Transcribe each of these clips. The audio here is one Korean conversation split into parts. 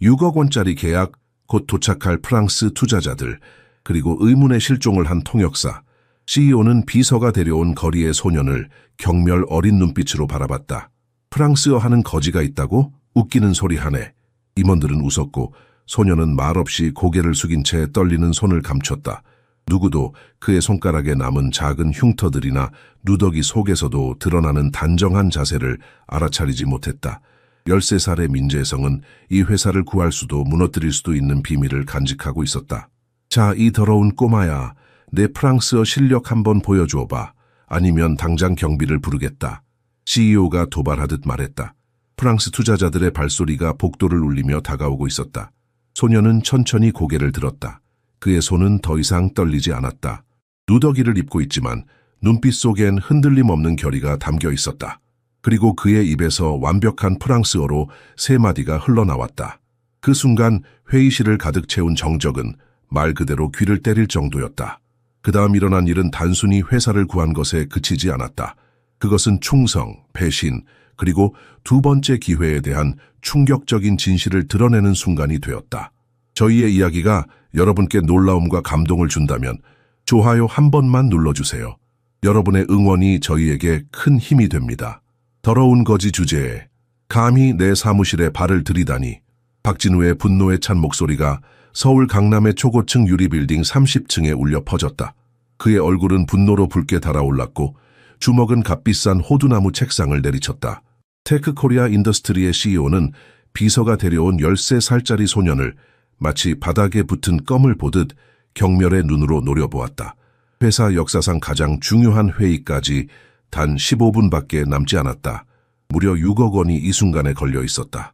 6억 원짜리 계약, 곧 도착할 프랑스 투자자들, 그리고 의문의 실종을 한 통역사. CEO는 비서가 데려온 거리의 소년을 경멸 어린 눈빛으로 바라봤다. 프랑스어 하는 거지가 있다고? 웃기는 소리 하네. 임원들은 웃었고 소년은 말없이 고개를 숙인 채 떨리는 손을 감췄다. 누구도 그의 손가락에 남은 작은 흉터들이나 누더기 속에서도 드러나는 단정한 자세를 알아차리지 못했다. 13살의 민재성은 이 회사를 구할 수도 무너뜨릴 수도 있는 비밀을 간직하고 있었다. 자, 이 더러운 꼬마야. 내 프랑스어 실력 한번 보여줘봐. 아니면 당장 경비를 부르겠다. CEO가 도발하듯 말했다. 프랑스 투자자들의 발소리가 복도를 울리며 다가오고 있었다. 소년은 천천히 고개를 들었다. 그의 손은 더 이상 떨리지 않았다. 누더기를 입고 있지만 눈빛 속엔 흔들림 없는 결의가 담겨 있었다. 그리고 그의 입에서 완벽한 프랑스어로 3마디가 흘러나왔다. 그 순간 회의실을 가득 채운 정적은 말 그대로 귀를 때릴 정도였다. 그 다음 일어난 일은 단순히 회사를 구한 것에 그치지 않았다. 그것은 충성, 배신, 그리고 두 번째 기회에 대한 충격적인 진실을 드러내는 순간이 되었다. 저희의 이야기가 여러분께 놀라움과 감동을 준다면 좋아요 한 번만 눌러주세요. 여러분의 응원이 저희에게 큰 힘이 됩니다. 더러운 거지 주제에 감히 내 사무실에 발을 들이다니. 박진우의 분노에 찬 목소리가 서울 강남의 초고층 유리빌딩 30층에 울려 퍼졌다. 그의 얼굴은 분노로 붉게 달아올랐고 주먹은 값비싼 호두나무 책상을 내리쳤다. 테크코리아 인더스트리의 CEO는 비서가 데려온 13살짜리 소년을 마치 바닥에 붙은 껌을 보듯 경멸의 눈으로 노려보았다. 회사 역사상 가장 중요한 회의까지 단 15분밖에 남지 않았다. 무려 6억 원이 이 순간에 걸려 있었다.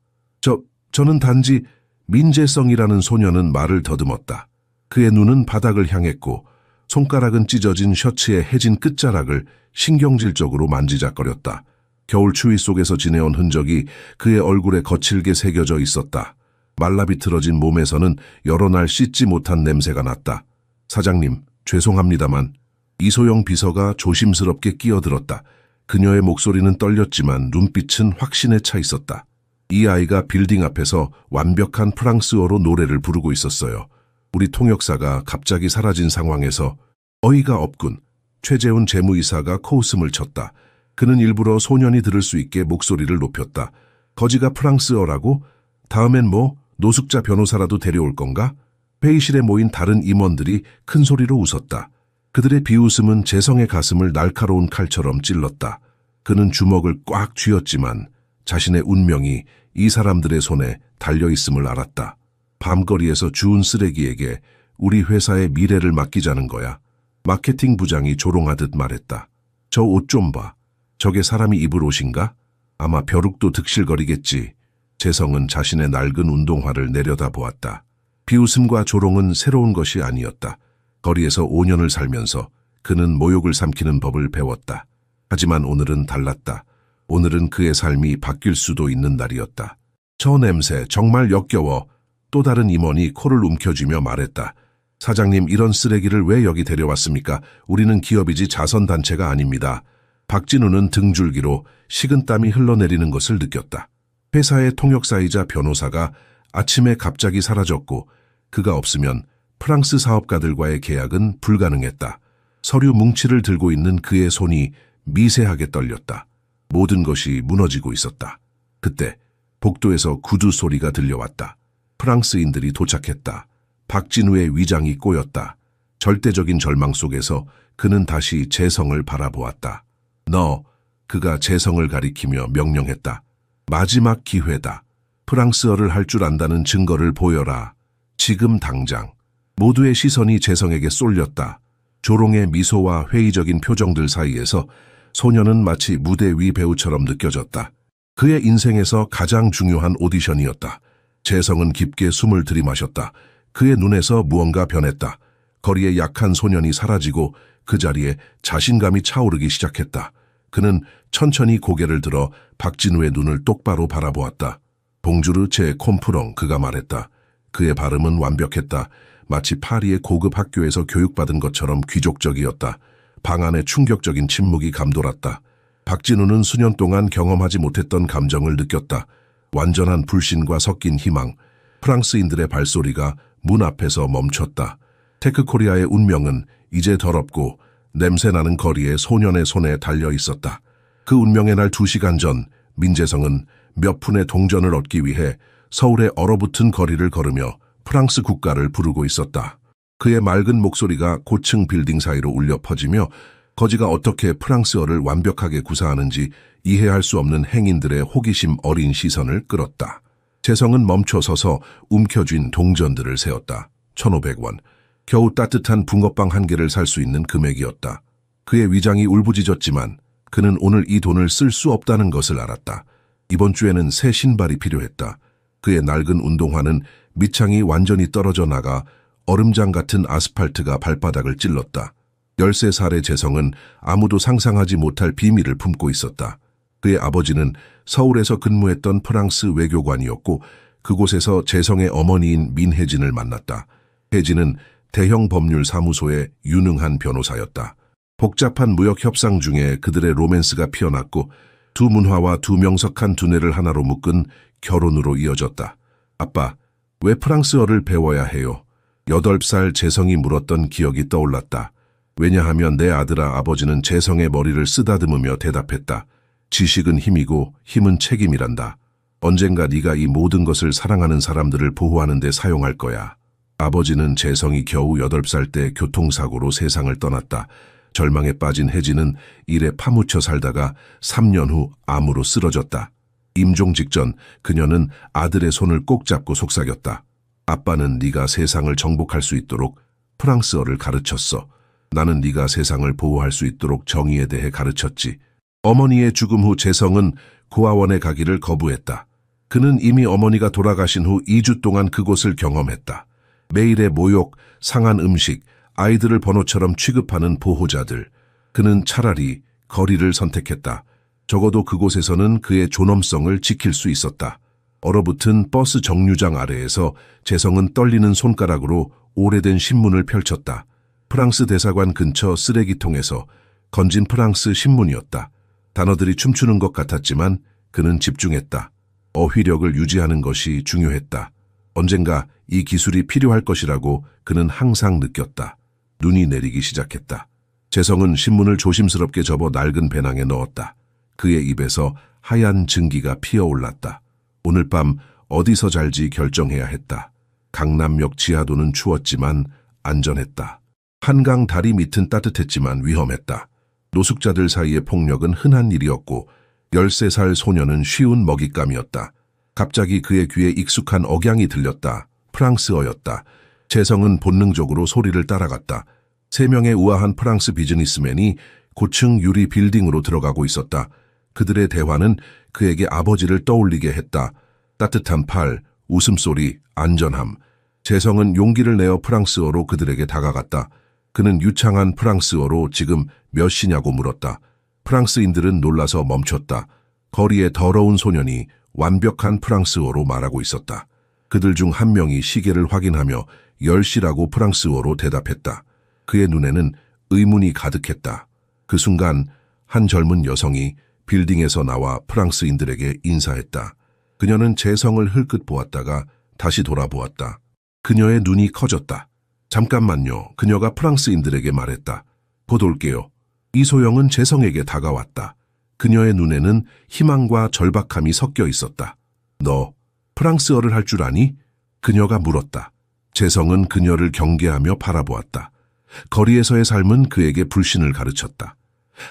저는 단지 민재성이라는 소년은 말을 더듬었다. 그의 눈은 바닥을 향했고 손가락은 찢어진 셔츠의 해진 끝자락을 신경질적으로 만지작거렸다. 겨울 추위 속에서 지내온 흔적이 그의 얼굴에 거칠게 새겨져 있었다. 말라비틀어진 몸에서는 여러 날 씻지 못한 냄새가 났다. 사장님, 죄송합니다만. 이소영 비서가 조심스럽게 끼어들었다. 그녀의 목소리는 떨렸지만 눈빛은 확신에 차 있었다. 이 아이가 빌딩 앞에서 완벽한 프랑스어로 노래를 부르고 있었어요. 우리 통역사가 갑자기 사라진 상황에서 어이가 없군. 최재훈 재무이사가 코웃음을 쳤다. 그는 일부러 소년이 들을 수 있게 목소리를 높였다. 거지가 프랑스어라고? 다음엔 뭐 노숙자 변호사라도 데려올 건가? 회의실에 모인 다른 임원들이 큰 소리로 웃었다. 그들의 비웃음은 재성의 가슴을 날카로운 칼처럼 찔렀다. 그는 주먹을 꽉 쥐었지만 자신의 운명이 이 사람들의 손에 달려있음을 알았다. 밤거리에서 주운 쓰레기에게 우리 회사의 미래를 맡기자는 거야. 마케팅 부장이 조롱하듯 말했다. 저 옷 좀 봐. 저게 사람이 입을 옷인가? 아마 벼룩도 득실거리겠지. 재성은 자신의 낡은 운동화를 내려다보았다. 비웃음과 조롱은 새로운 것이 아니었다. 거리에서 5년을 살면서 그는 모욕을 삼키는 법을 배웠다. 하지만 오늘은 달랐다. 오늘은 그의 삶이 바뀔 수도 있는 날이었다. 저 냄새 정말 역겨워. 또 다른 임원이 코를 움켜쥐며 말했다. 사장님, 이런 쓰레기를 왜 여기 데려왔습니까? 우리는 기업이지 자선단체가 아닙니다. 박진우는 등줄기로 식은땀이 흘러내리는 것을 느꼈다. 회사의 통역사이자 변호사가 아침에 갑자기 사라졌고 그가 없으면 프랑스 사업가들과의 계약은 불가능했다. 서류 뭉치를 들고 있는 그의 손이 미세하게 떨렸다. 모든 것이 무너지고 있었다. 그때 복도에서 구두 소리가 들려왔다. 프랑스인들이 도착했다. 박진우의 위장이 꼬였다. 절대적인 절망 속에서 그는 다시 재성을 바라보았다. 그가 재성을 가리키며 명령했다. 마지막 기회다. 프랑스어를 할 줄 안다는 증거를 보여라. 지금 당장. 모두의 시선이 재성에게 쏠렸다. 조롱의 미소와 회의적인 표정들 사이에서 소년은 마치 무대 위 배우처럼 느껴졌다. 그의 인생에서 가장 중요한 오디션이었다. 재성은 깊게 숨을 들이마셨다. 그의 눈에서 무언가 변했다. 거리의 약한 소년이 사라지고 그 자리에 자신감이 차오르기 시작했다. 그는 천천히 고개를 들어 박진우의 눈을 똑바로 바라보았다. 봉주르 제 콤프롱, 그가 말했다. 그의 발음은 완벽했다. 마치 파리의 고급 학교에서 교육받은 것처럼 귀족적이었다. 방 안에 충격적인 침묵이 감돌았다. 박진우는 수년 동안 경험하지 못했던 감정을 느꼈다. 완전한 불신과 섞인 희망. 프랑스인들의 발소리가 문 앞에서 멈췄다. 테크코리아의 운명은 이제 더럽고 냄새나는 거리에 소년의 손에 달려 있었다. 그 운명의 날 2시간 전 민재성은 몇 푼의 동전을 얻기 위해 서울의 얼어붙은 거리를 걸으며 프랑스 국가를 부르고 있었다. 그의 맑은 목소리가 고층 빌딩 사이로 울려 퍼지며 거지가 어떻게 프랑스어를 완벽하게 구사하는지 이해할 수 없는 행인들의 호기심 어린 시선을 끌었다. 재성은 멈춰 서서 움켜쥔 동전들을 세었다. 1,500원. 겨우 따뜻한 붕어빵 한 개를 살 수 있는 금액이었다. 그의 위장이 울부짖었지만 그는 오늘 이 돈을 쓸 수 없다는 것을 알았다. 이번 주에는 새 신발이 필요했다. 그의 낡은 운동화는 밑창이 완전히 떨어져 나가 얼음장 같은 아스팔트가 발바닥을 찔렀다. 13살의 재성은 아무도 상상하지 못할 비밀을 품고 있었다. 그의 아버지는 서울에서 근무했던 프랑스 외교관이었고 그곳에서 재성의 어머니인 민혜진을 만났다. 혜진은 대형 법률 사무소의 유능한 변호사였다. 복잡한 무역 협상 중에 그들의 로맨스가 피어났고 두 문화와 두 명석한 두뇌를 하나로 묶은 결혼으로 이어졌다. 아빠, 왜 프랑스어를 배워야 해요? 8살 재성이 물었던 기억이 떠올랐다. 왜냐하면 내 아들아, 아버지는 재성의 머리를 쓰다듬으며 대답했다. 지식은 힘이고 힘은 책임이란다. 언젠가 네가 이 모든 것을 사랑하는 사람들을 보호하는 데 사용할 거야. 아버지는 재성이 겨우 8살 때 교통사고로 세상을 떠났다. 절망에 빠진 혜진은 일에 파묻혀 살다가 3년 후 암으로 쓰러졌다. 임종 직전 그녀는 아들의 손을 꼭 잡고 속삭였다. 아빠는 네가 세상을 정복할 수 있도록 프랑스어를 가르쳤어. 나는 네가 세상을 보호할 수 있도록 정의에 대해 가르쳤지. 어머니의 죽음 후 재성은 고아원에 가기를 거부했다. 그는 이미 어머니가 돌아가신 후 2주 동안 그곳을 경험했다. 매일의 모욕, 상한 음식, 아이들을 번호처럼 취급하는 보호자들. 그는 차라리 거리를 선택했다. 적어도 그곳에서는 그의 존엄성을 지킬 수 있었다. 얼어붙은 버스 정류장 아래에서 재성은 떨리는 손가락으로 오래된 신문을 펼쳤다. 프랑스 대사관 근처 쓰레기통에서 건진 프랑스 신문이었다. 단어들이 춤추는 것 같았지만 그는 집중했다. 어휘력을 유지하는 것이 중요했다. 언젠가 이 기술이 필요할 것이라고 그는 항상 느꼈다. 눈이 내리기 시작했다. 재성은 신문을 조심스럽게 접어 낡은 배낭에 넣었다. 그의 입에서 하얀 증기가 피어올랐다. 오늘 밤 어디서 잘지 결정해야 했다. 강남역 지하도는 추웠지만 안전했다. 한강 다리 밑은 따뜻했지만 위험했다. 노숙자들 사이의 폭력은 흔한 일이었고 13살 소녀는 쉬운 먹잇감이었다. 갑자기 그의 귀에 익숙한 억양이 들렸다. 프랑스어였다. 재성은 본능적으로 소리를 따라갔다. 3명의 우아한 프랑스 비즈니스맨이 고층 유리 빌딩으로 들어가고 있었다. 그들의 대화는 그에게 아버지를 떠올리게 했다. 따뜻한 팔, 웃음소리, 안전함. 재성은 용기를 내어 프랑스어로 그들에게 다가갔다. 그는 유창한 프랑스어로 지금 몇 시냐고 물었다. 프랑스인들은 놀라서 멈췄다. 거리에 더러운 소년이 완벽한 프랑스어로 말하고 있었다. 그들 중 한 명이 시계를 확인하며 10시라고 프랑스어로 대답했다. 그의 눈에는 의문이 가득했다. 그 순간 한 젊은 여성이 빌딩에서 나와 프랑스인들에게 인사했다. 그녀는 재성을 흘끗 보았다가 다시 돌아보았다. 그녀의 눈이 커졌다. 잠깐만요. 그녀가 프랑스인들에게 말했다. 곧 올게요. 이소영은 재성에게 다가왔다. 그녀의 눈에는 희망과 절박함이 섞여 있었다. 너 프랑스어를 할 줄 아니? 그녀가 물었다. 재성은 그녀를 경계하며 바라보았다. 거리에서의 삶은 그에게 불신을 가르쳤다.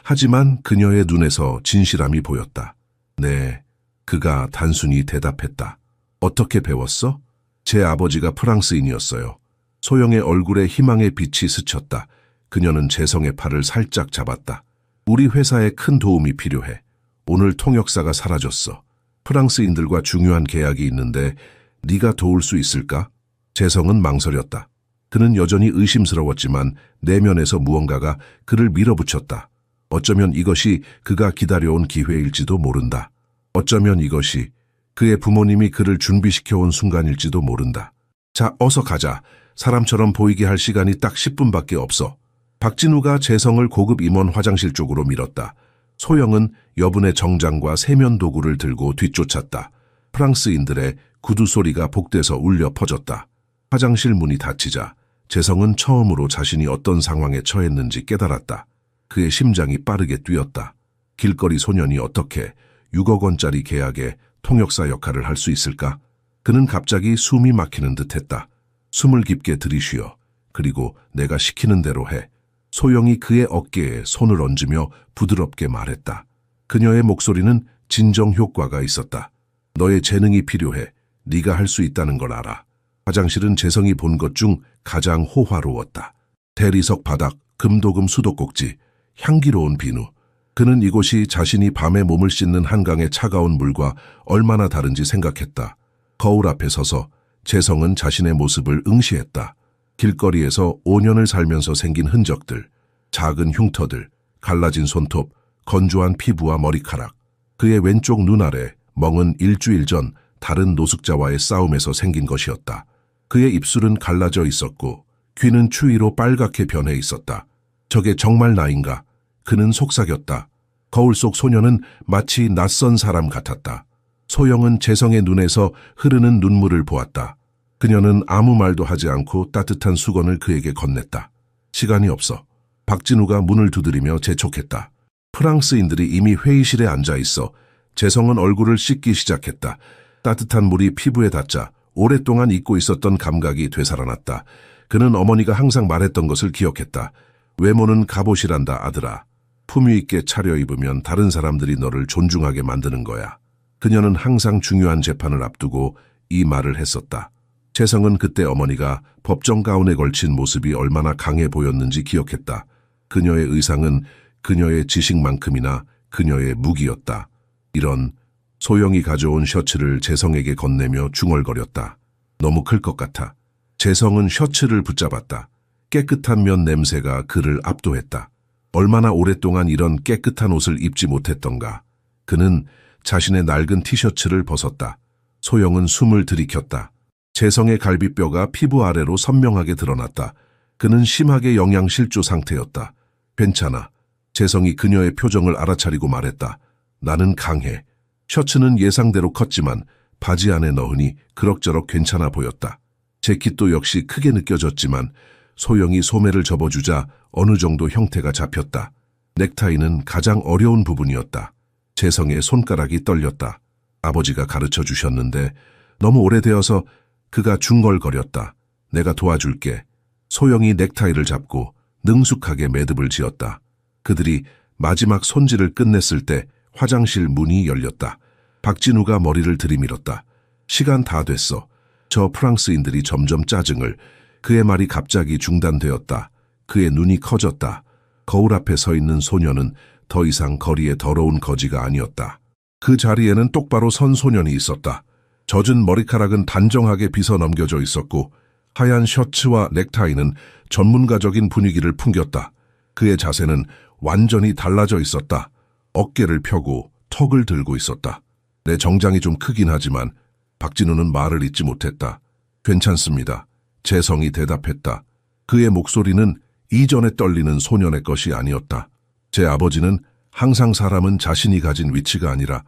하지만 그녀의 눈에서 진실함이 보였다. 네, 그가 단순히 대답했다. 어떻게 배웠어? 제 아버지가 프랑스인이었어요. 소영의 얼굴에 희망의 빛이 스쳤다. 그녀는 재성의 팔을 살짝 잡았다. 우리 회사에 큰 도움이 필요해. 오늘 통역사가 사라졌어. 프랑스인들과 중요한 계약이 있는데 네가 도울 수 있을까? 재성은 망설였다. 그는 여전히 의심스러웠지만 내면에서 무언가가 그를 밀어붙였다. 어쩌면 이것이 그가 기다려온 기회일지도 모른다. 어쩌면 이것이 그의 부모님이 그를 준비시켜온 순간일지도 모른다. 자, 어서 가자. 사람처럼 보이게 할 시간이 딱 10분밖에 없어. 박진우가 재성을 고급 임원 화장실 쪽으로 밀었다. 소영은 여분의 정장과 세면 도구를 들고 뒤쫓았다. 프랑스인들의 구두 소리가 복대서 울려 퍼졌다. 화장실 문이 닫히자 재성은 처음으로 자신이 어떤 상황에 처했는지 깨달았다. 그의 심장이 빠르게 뛰었다. 길거리 소년이 어떻게 6억 원짜리 계약에 통역사 역할을 할 수 있을까? 그는 갑자기 숨이 막히는 듯했다. 숨을 깊게 들이쉬어. 그리고 내가 시키는 대로 해. 소영이 그의 어깨에 손을 얹으며 부드럽게 말했다. 그녀의 목소리는 진정 효과가 있었다. 너의 재능이 필요해. 네가 할 수 있다는 걸 알아. 화장실은 재성이 본 것 중 가장 호화로웠다. 대리석 바닥, 금도금 수도꼭지, 향기로운 비누. 그는 이곳이 자신이 밤에 몸을 씻는 한강의 차가운 물과 얼마나 다른지 생각했다. 거울 앞에 서서 재성은 자신의 모습을 응시했다. 길거리에서 5년을 살면서 생긴 흔적들, 작은 흉터들, 갈라진 손톱, 건조한 피부와 머리카락. 그의 왼쪽 눈 아래 멍은 일주일 전 다른 노숙자와의 싸움에서 생긴 것이었다. 그의 입술은 갈라져 있었고 귀는 추위로 빨갛게 변해 있었다. 저게 정말 나인가? 그는 속삭였다. 거울 속 소녀는 마치 낯선 사람 같았다. 소영은 재성의 눈에서 흐르는 눈물을 보았다. 그녀는 아무 말도 하지 않고 따뜻한 수건을 그에게 건넸다. 시간이 없어. 박진우가 문을 두드리며 재촉했다. 프랑스인들이 이미 회의실에 앉아 있어. 재성은 얼굴을 씻기 시작했다. 따뜻한 물이 피부에 닿자 오랫동안 잊고 있었던 감각이 되살아났다. 그는 어머니가 항상 말했던 것을 기억했다. 외모는 갑옷이란다, 아들아. 품위 있게 차려입으면 다른 사람들이 너를 존중하게 만드는 거야. 그녀는 항상 중요한 재판을 앞두고 이 말을 했었다. 재성은 그때 어머니가 법정 가운에 걸친 모습이 얼마나 강해 보였는지 기억했다. 그녀의 의상은 그녀의 지식만큼이나 그녀의 무기였다. 이런 소영이 가져온 셔츠를 재성에게 건네며 중얼거렸다. 너무 클 것 같아. 재성은 셔츠를 붙잡았다. 깨끗한 면 냄새가 그를 압도했다. 얼마나 오랫동안 이런 깨끗한 옷을 입지 못했던가. 그는 자신의 낡은 티셔츠를 벗었다. 소영은 숨을 들이켰다. 재성의 갈비뼈가 피부 아래로 선명하게 드러났다. 그는 심하게 영양실조 상태였다. 괜찮아. 재성이 그녀의 표정을 알아차리고 말했다. 나는 강해. 셔츠는 예상대로 컸지만 바지 안에 넣으니 그럭저럭 괜찮아 보였다. 재킷도 역시 크게 느껴졌지만 소영이 소매를 접어주자 어느 정도 형태가 잡혔다. 넥타이는 가장 어려운 부분이었다. 재성의 손가락이 떨렸다. 아버지가 가르쳐 주셨는데 너무 오래되어서 그가 중얼거렸다. 내가 도와줄게. 소영이 넥타이를 잡고 능숙하게 매듭을 지었다. 그들이 마지막 손질을 끝냈을 때 화장실 문이 열렸다. 박진우가 머리를 들이밀었다. 시간 다 됐어. 저 프랑스인들이 점점 짜증을. 그의 말이 갑자기 중단되었다. 그의 눈이 커졌다. 거울 앞에 서 있는 소녀는 더 이상 거리의 더러운 거지가 아니었다. 그 자리에는 똑바로 선 소년이 있었다. 젖은 머리카락은 단정하게 빗어 넘겨져 있었고 하얀 셔츠와 넥타이는 전문가적인 분위기를 풍겼다. 그의 자세는 완전히 달라져 있었다. 어깨를 펴고 턱을 들고 있었다. 내 정장이 좀 크긴 하지만 박진우는 말을 잇지 못했다. 괜찮습니다. 재성이 대답했다. 그의 목소리는 이전에 떨리는 소년의 것이 아니었다. 제 아버지는 항상 사람은 자신이 가진 위치가 아니라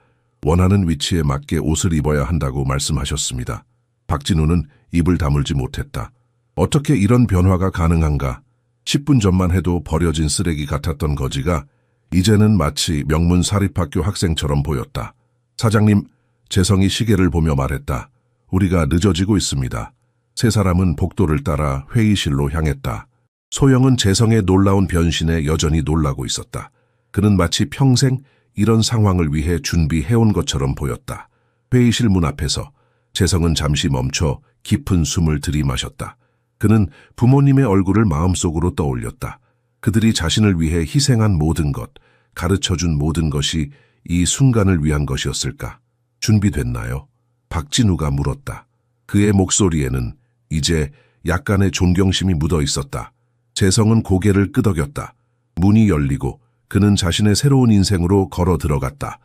원하는 위치에 맞게 옷을 입어야 한다고 말씀하셨습니다. 박진우는 입을 다물지 못했다. 어떻게 이런 변화가 가능한가? 10분 전만 해도 버려진 쓰레기 같았던 거지가 이제는 마치 명문 사립학교 학생처럼 보였다. 사장님, 재성이 시계를 보며 말했다. 우리가 늦어지고 있습니다. 세 사람은 복도를 따라 회의실로 향했다. 소영은 재성의 놀라운 변신에 여전히 놀라고 있었다. 그는 마치 평생 이런 상황을 위해 준비해온 것처럼 보였다. 회의실 문 앞에서 재성은 잠시 멈춰 깊은 숨을 들이마셨다. 그는 부모님의 얼굴을 마음속으로 떠올렸다. 그들이 자신을 위해 희생한 모든 것, 가르쳐준 모든 것이 이 순간을 위한 것이었을까? 준비됐나요? 박진우가 물었다. 그의 목소리에는 이제 약간의 존경심이 묻어 있었다. 재성은 고개를 끄덕였다. 문이 열리고 그는 자신의 새로운 인생으로 걸어 들어갔다.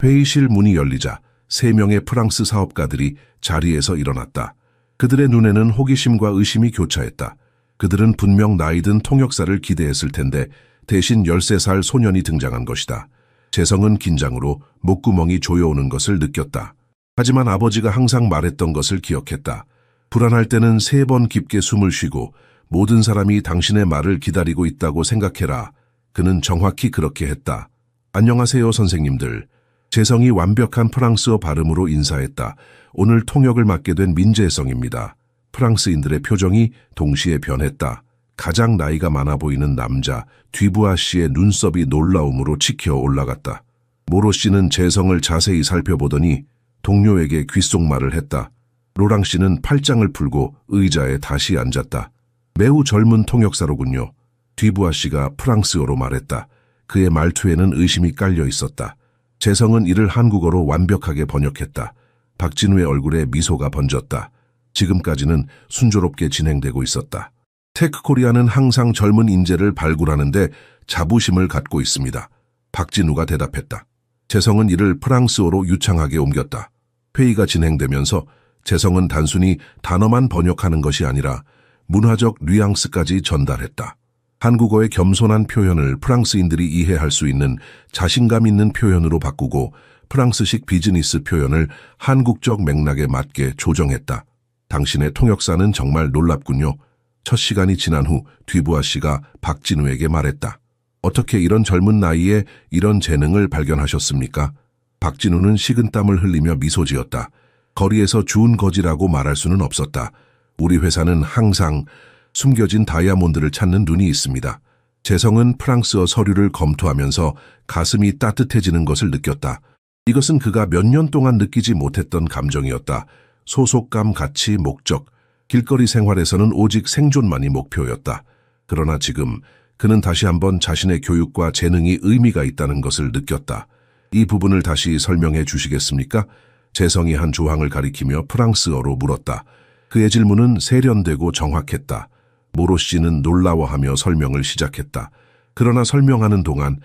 회의실 문이 열리자 3명의 프랑스 사업가들이 자리에서 일어났다. 그들의 눈에는 호기심과 의심이 교차했다. 그들은 분명 나이든 통역사를 기대했을 텐데 대신 13살 소년이 등장한 것이다. 재성은 긴장으로 목구멍이 조여오는 것을 느꼈다. 하지만 아버지가 항상 말했던 것을 기억했다. 불안할 때는 3번 깊게 숨을 쉬고 모든 사람이 당신의 말을 기다리고 있다고 생각해라. 그는 정확히 그렇게 했다. 안녕하세요, 선생님들. 재성이 완벽한 프랑스어 발음으로 인사했다. 오늘 통역을 맡게 된 민재성입니다. 프랑스인들의 표정이 동시에 변했다. 가장 나이가 많아 보이는 남자 뒤부아 씨의 눈썹이 놀라움으로 치켜 올라갔다. 모로 씨는 재성을 자세히 살펴보더니 동료에게 귓속말을 했다. 로랑 씨는 팔짱을 풀고 의자에 다시 앉았다. 매우 젊은 통역사로군요. 뒤부아 씨가 프랑스어로 말했다. 그의 말투에는 의심이 깔려 있었다. 재성은 이를 한국어로 완벽하게 번역했다. 박진우의 얼굴에 미소가 번졌다. 지금까지는 순조롭게 진행되고 있었다. 테크코리아는 항상 젊은 인재를 발굴하는데 자부심을 갖고 있습니다. 박진우가 대답했다. 재성은 이를 프랑스어로 유창하게 옮겼다. 회의가 진행되면서 재성은 단순히 단어만 번역하는 것이 아니라 문화적 뉘앙스까지 전달했다. 한국어의 겸손한 표현을 프랑스인들이 이해할 수 있는 자신감 있는 표현으로 바꾸고 프랑스식 비즈니스 표현을 한국적 맥락에 맞게 조정했다. 당신의 통역사는 정말 놀랍군요. 첫 시간이 지난 후 뒤부아 씨가 박진우에게 말했다. 어떻게 이런 젊은 나이에 이런 재능을 발견하셨습니까? 박진우는 식은땀을 흘리며 미소 지었다. 거리에서 주운 거지라고 말할 수는 없었다. 우리 회사는 항상 숨겨진 다이아몬드를 찾는 눈이 있습니다. 재성은 프랑스어 서류를 검토하면서 가슴이 따뜻해지는 것을 느꼈다. 이것은 그가 몇 년 동안 느끼지 못했던 감정이었다. 소속감, 가치, 목적. 길거리 생활에서는 오직 생존만이 목표였다. 그러나 지금 그는 다시 한번 자신의 교육과 재능이 의미가 있다는 것을 느꼈다. 이 부분을 다시 설명해 주시겠습니까? 재성이 한 조항을 가리키며 프랑스어로 물었다. 그의 질문은 세련되고 정확했다. 모로 씨는 놀라워하며 설명을 시작했다. 그러나 설명하는 동안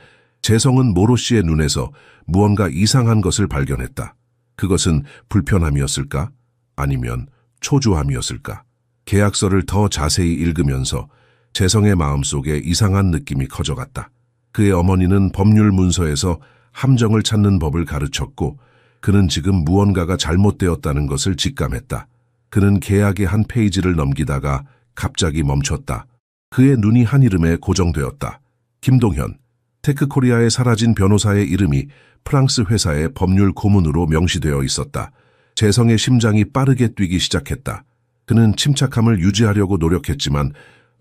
재성은 모로 씨의 눈에서 무언가 이상한 것을 발견했다. 그것은 불편함이었을까? 아니면 초조함이었을까? 계약서를 더 자세히 읽으면서 재성의 마음속에 이상한 느낌이 커져갔다. 그의 어머니는 법률 문서에서 함정을 찾는 법을 가르쳤고 그는 지금 무언가가 잘못되었다는 것을 직감했다. 그는 계약의 한 페이지를 넘기다가 갑자기 멈췄다. 그의 눈이 한 이름에 고정되었다. 김동현. 테크코리아에 사라진 변호사의 이름이 프랑스 회사의 법률 고문으로 명시되어 있었다. 재성의 심장이 빠르게 뛰기 시작했다. 그는 침착함을 유지하려고 노력했지만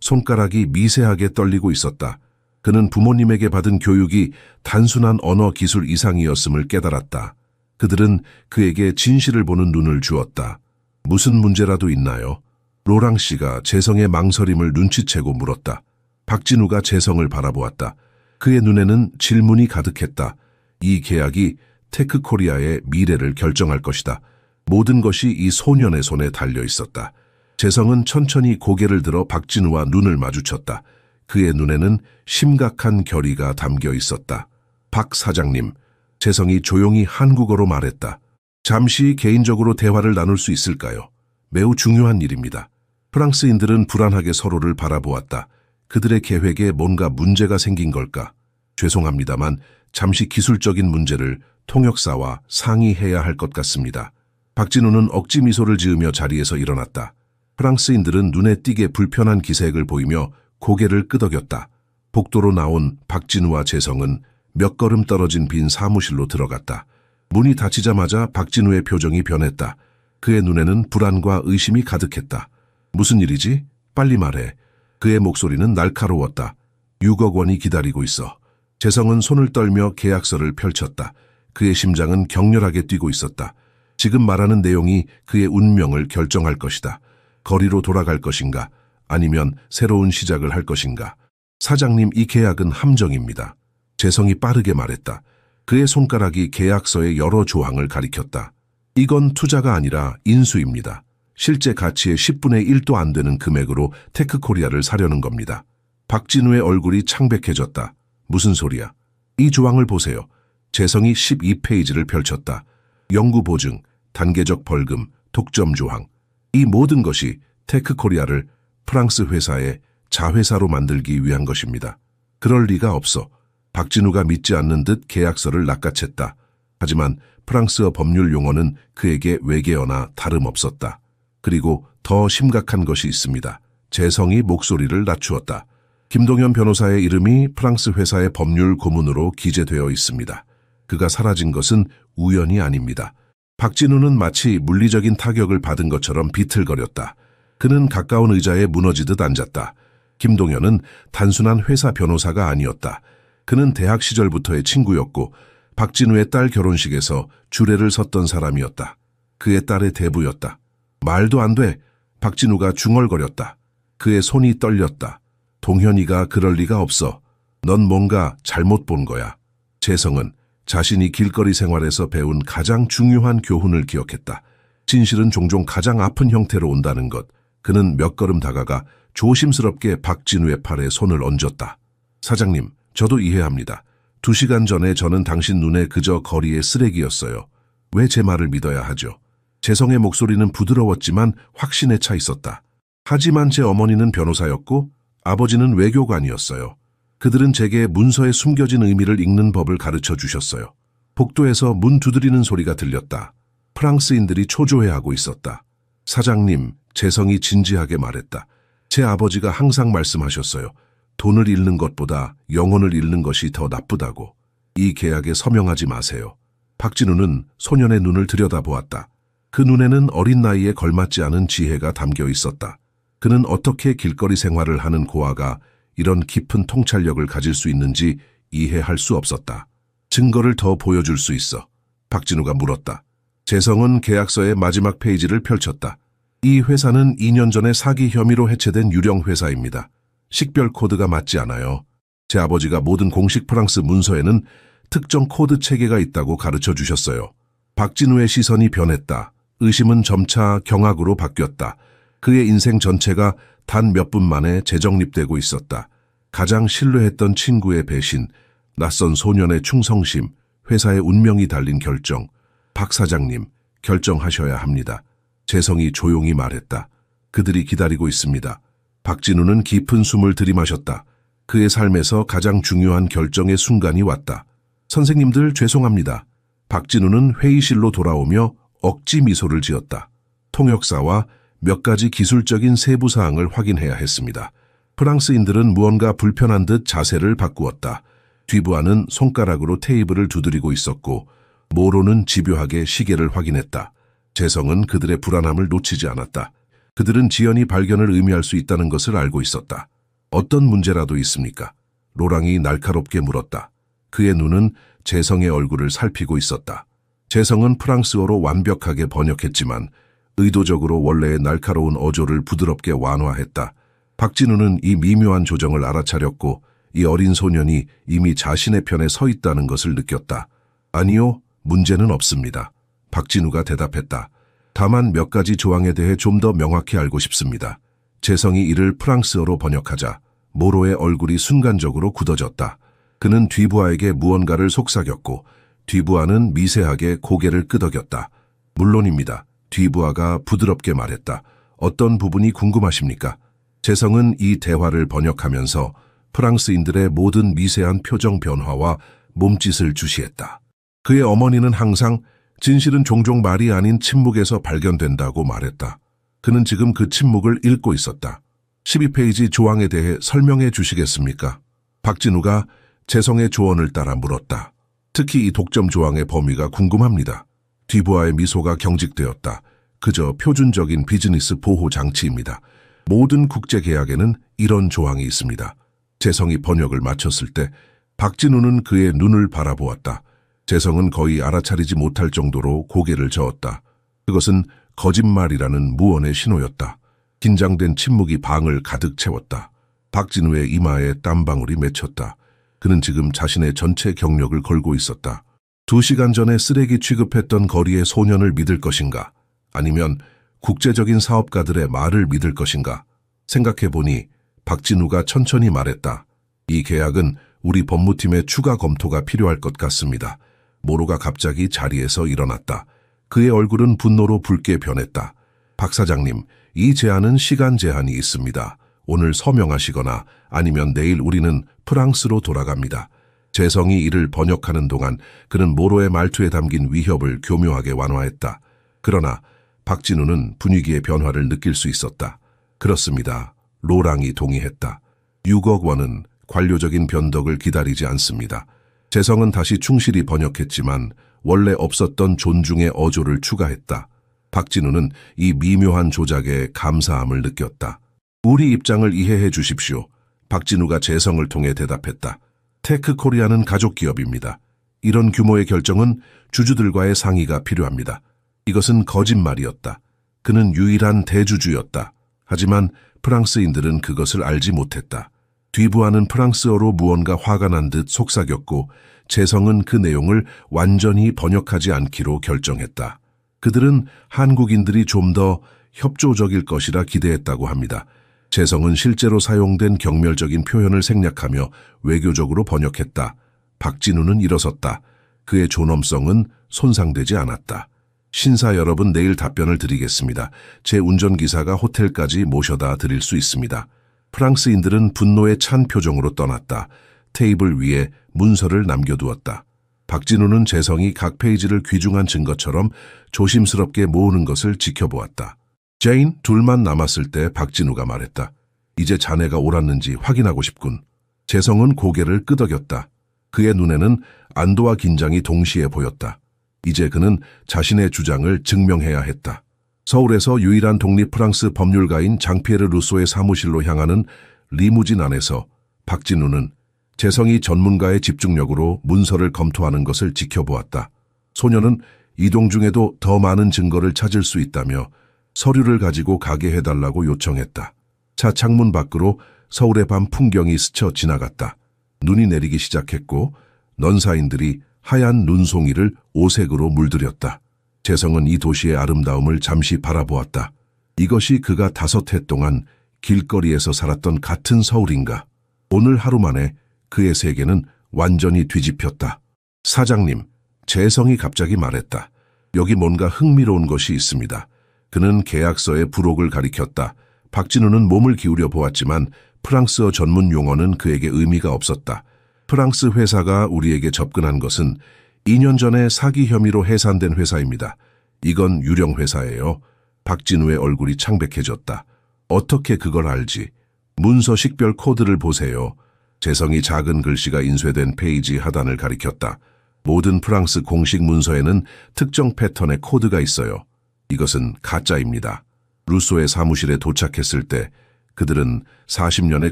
손가락이 미세하게 떨리고 있었다. 그는 부모님에게 받은 교육이 단순한 언어 기술 이상이었음을 깨달았다. 그들은 그에게 진실을 보는 눈을 주었다. 무슨 문제라도 있나요? 로랑 씨가 재성의 망설임을 눈치채고 물었다. 박진우가 재성을 바라보았다. 그의 눈에는 질문이 가득했다. 이 계약이 테크코리아의 미래를 결정할 것이다. 모든 것이 이 소년의 손에 달려 있었다. 재성은 천천히 고개를 들어 박진우와 눈을 마주쳤다. 그의 눈에는 심각한 결의가 담겨 있었다. 박 사장님, 재성이 조용히 한국어로 말했다. 잠시 개인적으로 대화를 나눌 수 있을까요? 매우 중요한 일입니다. 프랑스인들은 불안하게 서로를 바라보았다. 그들의 계획에 뭔가 문제가 생긴 걸까? 죄송합니다만 잠시 기술적인 문제를 통역사와 상의해야 할 것 같습니다. 박진우는 억지 미소를 지으며 자리에서 일어났다. 프랑스인들은 눈에 띄게 불편한 기색을 보이며 고개를 끄덕였다. 복도로 나온 박진우와 재성은 몇 걸음 떨어진 빈 사무실로 들어갔다. 문이 닫히자마자 박진우의 표정이 변했다. 그의 눈에는 불안과 의심이 가득했다. 무슨 일이지? 빨리 말해. 그의 목소리는 날카로웠다. 6억 원이 기다리고 있어. 재성은 손을 떨며 계약서를 펼쳤다. 그의 심장은 격렬하게 뛰고 있었다. 지금 말하는 내용이 그의 운명을 결정할 것이다. 거리로 돌아갈 것인가? 아니면 새로운 시작을 할 것인가? 사장님, 이 계약은 함정입니다. 재성이 빠르게 말했다. 그의 손가락이 계약서의 여러 조항을 가리켰다. 이건 투자가 아니라 인수입니다. 실제 가치의 10분의 1도 안 되는 금액으로 테크코리아를 사려는 겁니다. 박진우의 얼굴이 창백해졌다. 무슨 소리야? 이 조항을 보세요. 재성이 12페이지를 펼쳤다. 영구 보증, 단계적 벌금, 독점 조항. 이 모든 것이 테크코리아를 프랑스 회사의 자회사로 만들기 위한 것입니다. 그럴 리가 없어. 박진우가 믿지 않는 듯 계약서를 낚아챘다. 하지만 프랑스어 법률 용어는 그에게 외계어나 다름없었다. 그리고 더 심각한 것이 있습니다. 재성이 목소리를 낮추었다. 김동현 변호사의 이름이 프랑스 회사의 법률 고문으로 기재되어 있습니다. 그가 사라진 것은 우연이 아닙니다. 박진우는 마치 물리적인 타격을 받은 것처럼 비틀거렸다. 그는 가까운 의자에 무너지듯 앉았다. 김동현은 단순한 회사 변호사가 아니었다. 그는 대학 시절부터의 친구였고 박진우의 딸 결혼식에서 주례를 섰던 사람이었다. 그의 딸의 대부였다. 말도 안 돼. 박진우가 중얼거렸다. 그의 손이 떨렸다. 동현이가 그럴 리가 없어. 넌 뭔가 잘못 본 거야. 재성은 자신이 길거리 생활에서 배운 가장 중요한 교훈을 기억했다. 진실은 종종 가장 아픈 형태로 온다는 것. 그는 몇 걸음 다가가 조심스럽게 박진우의 팔에 손을 얹었다. 사장님, 저도 이해합니다. 2시간 전에 저는 당신 눈에 그저 거리의 쓰레기였어요. 왜 제 말을 믿어야 하죠? 재성의 목소리는 부드러웠지만 확신에 차 있었다. 하지만 제 어머니는 변호사였고 아버지는 외교관이었어요. 그들은 제게 문서에 숨겨진 의미를 읽는 법을 가르쳐 주셨어요. 복도에서 문 두드리는 소리가 들렸다. 프랑스인들이 초조해하고 있었다. 사장님, 재성이 진지하게 말했다. 제 아버지가 항상 말씀하셨어요. 돈을 잃는 것보다 영혼을 잃는 것이 더 나쁘다고. 이 계약에 서명하지 마세요. 박진우는 소년의 눈을 들여다보았다. 그 눈에는 어린 나이에 걸맞지 않은 지혜가 담겨 있었다. 그는 어떻게 길거리 생활을 하는 고아가 이런 깊은 통찰력을 가질 수 있는지 이해할 수 없었다. 증거를 더 보여줄 수 있어. 박진우가 물었다. 재성은 계약서의 마지막 페이지를 펼쳤다. 이 회사는 2년 전에 사기 혐의로 해체된 유령 회사입니다. 식별 코드가 맞지 않아요. 제 아버지가 모든 공식 프랑스 문서에는 특정 코드 체계가 있다고 가르쳐 주셨어요. 박진우의 시선이 변했다. 의심은 점차 경악으로 바뀌었다. 그의 인생 전체가 단 몇 분 만에 재정립되고 있었다. 가장 신뢰했던 친구의 배신, 낯선 소년의 충성심, 회사의 운명이 달린 결정. 박 사장님, 결정하셔야 합니다. 재성이 조용히 말했다. 그들이 기다리고 있습니다. 박진우는 깊은 숨을 들이마셨다. 그의 삶에서 가장 중요한 결정의 순간이 왔다. 선생님들 죄송합니다. 박진우는 회의실로 돌아오며 억지 미소를 지었다. 통역사와 몇 가지 기술적인 세부 사항을 확인해야 했습니다. 프랑스인들은 무언가 불편한 듯 자세를 바꾸었다. 뒤부하는 손가락으로 테이블을 두드리고 있었고 모로는 집요하게 시계를 확인했다. 재성은 그들의 불안함을 놓치지 않았다. 그들은 지연이 발견을 의미할 수 있다는 것을 알고 있었다. 어떤 문제라도 있습니까? 로랑이 날카롭게 물었다. 그의 눈은 재성의 얼굴을 살피고 있었다. 재성은 프랑스어로 완벽하게 번역했지만 의도적으로 원래의 날카로운 어조를 부드럽게 완화했다. 박진우는 이 미묘한 조정을 알아차렸고 이 어린 소년이 이미 자신의 편에 서 있다는 것을 느꼈다. 아니요, 문제는 없습니다. 박진우가 대답했다. 다만 몇 가지 조항에 대해 좀 더 명확히 알고 싶습니다. 재성이 이를 프랑스어로 번역하자 모로의 얼굴이 순간적으로 굳어졌다. 그는 뒤부하에게 무언가를 속삭였고 뒤부하는 미세하게 고개를 끄덕였다. 물론입니다. 뒤부하가 부드럽게 말했다. 어떤 부분이 궁금하십니까? 재성은 이 대화를 번역하면서 프랑스인들의 모든 미세한 표정 변화와 몸짓을 주시했다. 그의 어머니는 항상 진실은 종종 말이 아닌 침묵에서 발견된다고 말했다. 그는 지금 그 침묵을 읽고 있었다. 12페이지 조항에 대해 설명해 주시겠습니까? 박진우가 재성의 조언을 따라 물었다. 특히 이 독점 조항의 범위가 궁금합니다. 뒤부하의 미소가 경직되었다. 그저 표준적인 비즈니스 보호 장치입니다. 모든 국제 계약에는 이런 조항이 있습니다. 재성이 번역을 마쳤을 때 박진우는 그의 눈을 바라보았다. 재성은 거의 알아차리지 못할 정도로 고개를 저었다. 그것은 거짓말이라는 무언의 신호였다. 긴장된 침묵이 방을 가득 채웠다. 박진우의 이마에 땀방울이 맺혔다. 그는 지금 자신의 전체 경력을 걸고 있었다. 2시간 전에 쓰레기 취급했던 거리의 소년을 믿을 것인가? 아니면 국제적인 사업가들의 말을 믿을 것인가? 생각해보니 박진우가 천천히 말했다. 이 계약은 우리 법무팀의 추가 검토가 필요할 것 같습니다. 모로가 갑자기 자리에서 일어났다. 그의 얼굴은 분노로 붉게 변했다. 박 사장님, 이 제안은 시간 제한이 있습니다. 오늘 서명하시거나 아니면 내일 우리는 프랑스로 돌아갑니다. 재성이 이를 번역하는 동안 그는 모로의 말투에 담긴 위협을 교묘하게 완화했다. 그러나 박진우는 분위기의 변화를 느낄 수 있었다. 그렇습니다. 로랑이 동의했다. 6억 원은 관료적인 변덕을 기다리지 않습니다. 재성은 다시 충실히 번역했지만 원래 없었던 존중의 어조를 추가했다. 박진우는 이 미묘한 조작에 감사함을 느꼈다. 우리 입장을 이해해 주십시오. 박진우가 재성을 통해 대답했다. 테크코리아는 가족 기업입니다. 이런 규모의 결정은 주주들과의 상의가 필요합니다. 이것은 거짓말이었다. 그는 유일한 대주주였다. 하지만 프랑스인들은 그것을 알지 못했다. 뒤부하는 프랑스어로 무언가 화가 난 듯 속삭였고 재성은 그 내용을 완전히 번역하지 않기로 결정했다. 그들은 한국인들이 좀 더 협조적일 것이라 기대했다고 합니다. 재성은 실제로 사용된 경멸적인 표현을 생략하며 외교적으로 번역했다. 박진우는 일어섰다. 그의 존엄성은 손상되지 않았다. 신사 여러분, 내일 답변을 드리겠습니다. 제 운전기사가 호텔까지 모셔다 드릴 수 있습니다. 프랑스인들은 분노에 찬 표정으로 떠났다. 테이블 위에 문서를 남겨두었다. 박진우는 재성이 각 페이지를 귀중한 증거처럼 조심스럽게 모으는 것을 지켜보았다. 제인, 둘만 남았을 때 박진우가 말했다. 이제 자네가 옳았는지 확인하고 싶군. 재성은 고개를 끄덕였다. 그의 눈에는 안도와 긴장이 동시에 보였다. 이제 그는 자신의 주장을 증명해야 했다. 서울에서 유일한 독립 프랑스 법률가인 장피에르 루소의 사무실로 향하는 리무진 안에서 박진우는 재성이 전문가의 집중력으로 문서를 검토하는 것을 지켜보았다. 소녀는 이동 중에도 더 많은 증거를 찾을 수 있다며 서류를 가지고 가게 해달라고 요청했다. 차 창문 밖으로 서울의 밤 풍경이 스쳐 지나갔다. 눈이 내리기 시작했고 넌사인들이 하얀 눈송이를 오색으로 물들였다. 재성은 이 도시의 아름다움을 잠시 바라보았다. 이것이 그가 5해 동안 길거리에서 살았던 같은 서울인가? 오늘 하루 만에 그의 세계는 완전히 뒤집혔다. 사장님, 재성이 갑자기 말했다. 여기 뭔가 흥미로운 것이 있습니다. 그는 계약서의 부록을 가리켰다. 박진우는 몸을 기울여 보았지만 프랑스어 전문 용어는 그에게 의미가 없었다. 프랑스 회사가 우리에게 접근한 것은 2년 전에 사기 혐의로 해산된 회사입니다. 이건 유령 회사예요. 박진우의 얼굴이 창백해졌다. 어떻게 그걸 알지? 문서 식별 코드를 보세요. 재성이 작은 글씨가 인쇄된 페이지 하단을 가리켰다. 모든 프랑스 공식 문서에는 특정 패턴의 코드가 있어요. 이것은 가짜입니다. 루소의 사무실에 도착했을 때 그들은 40년의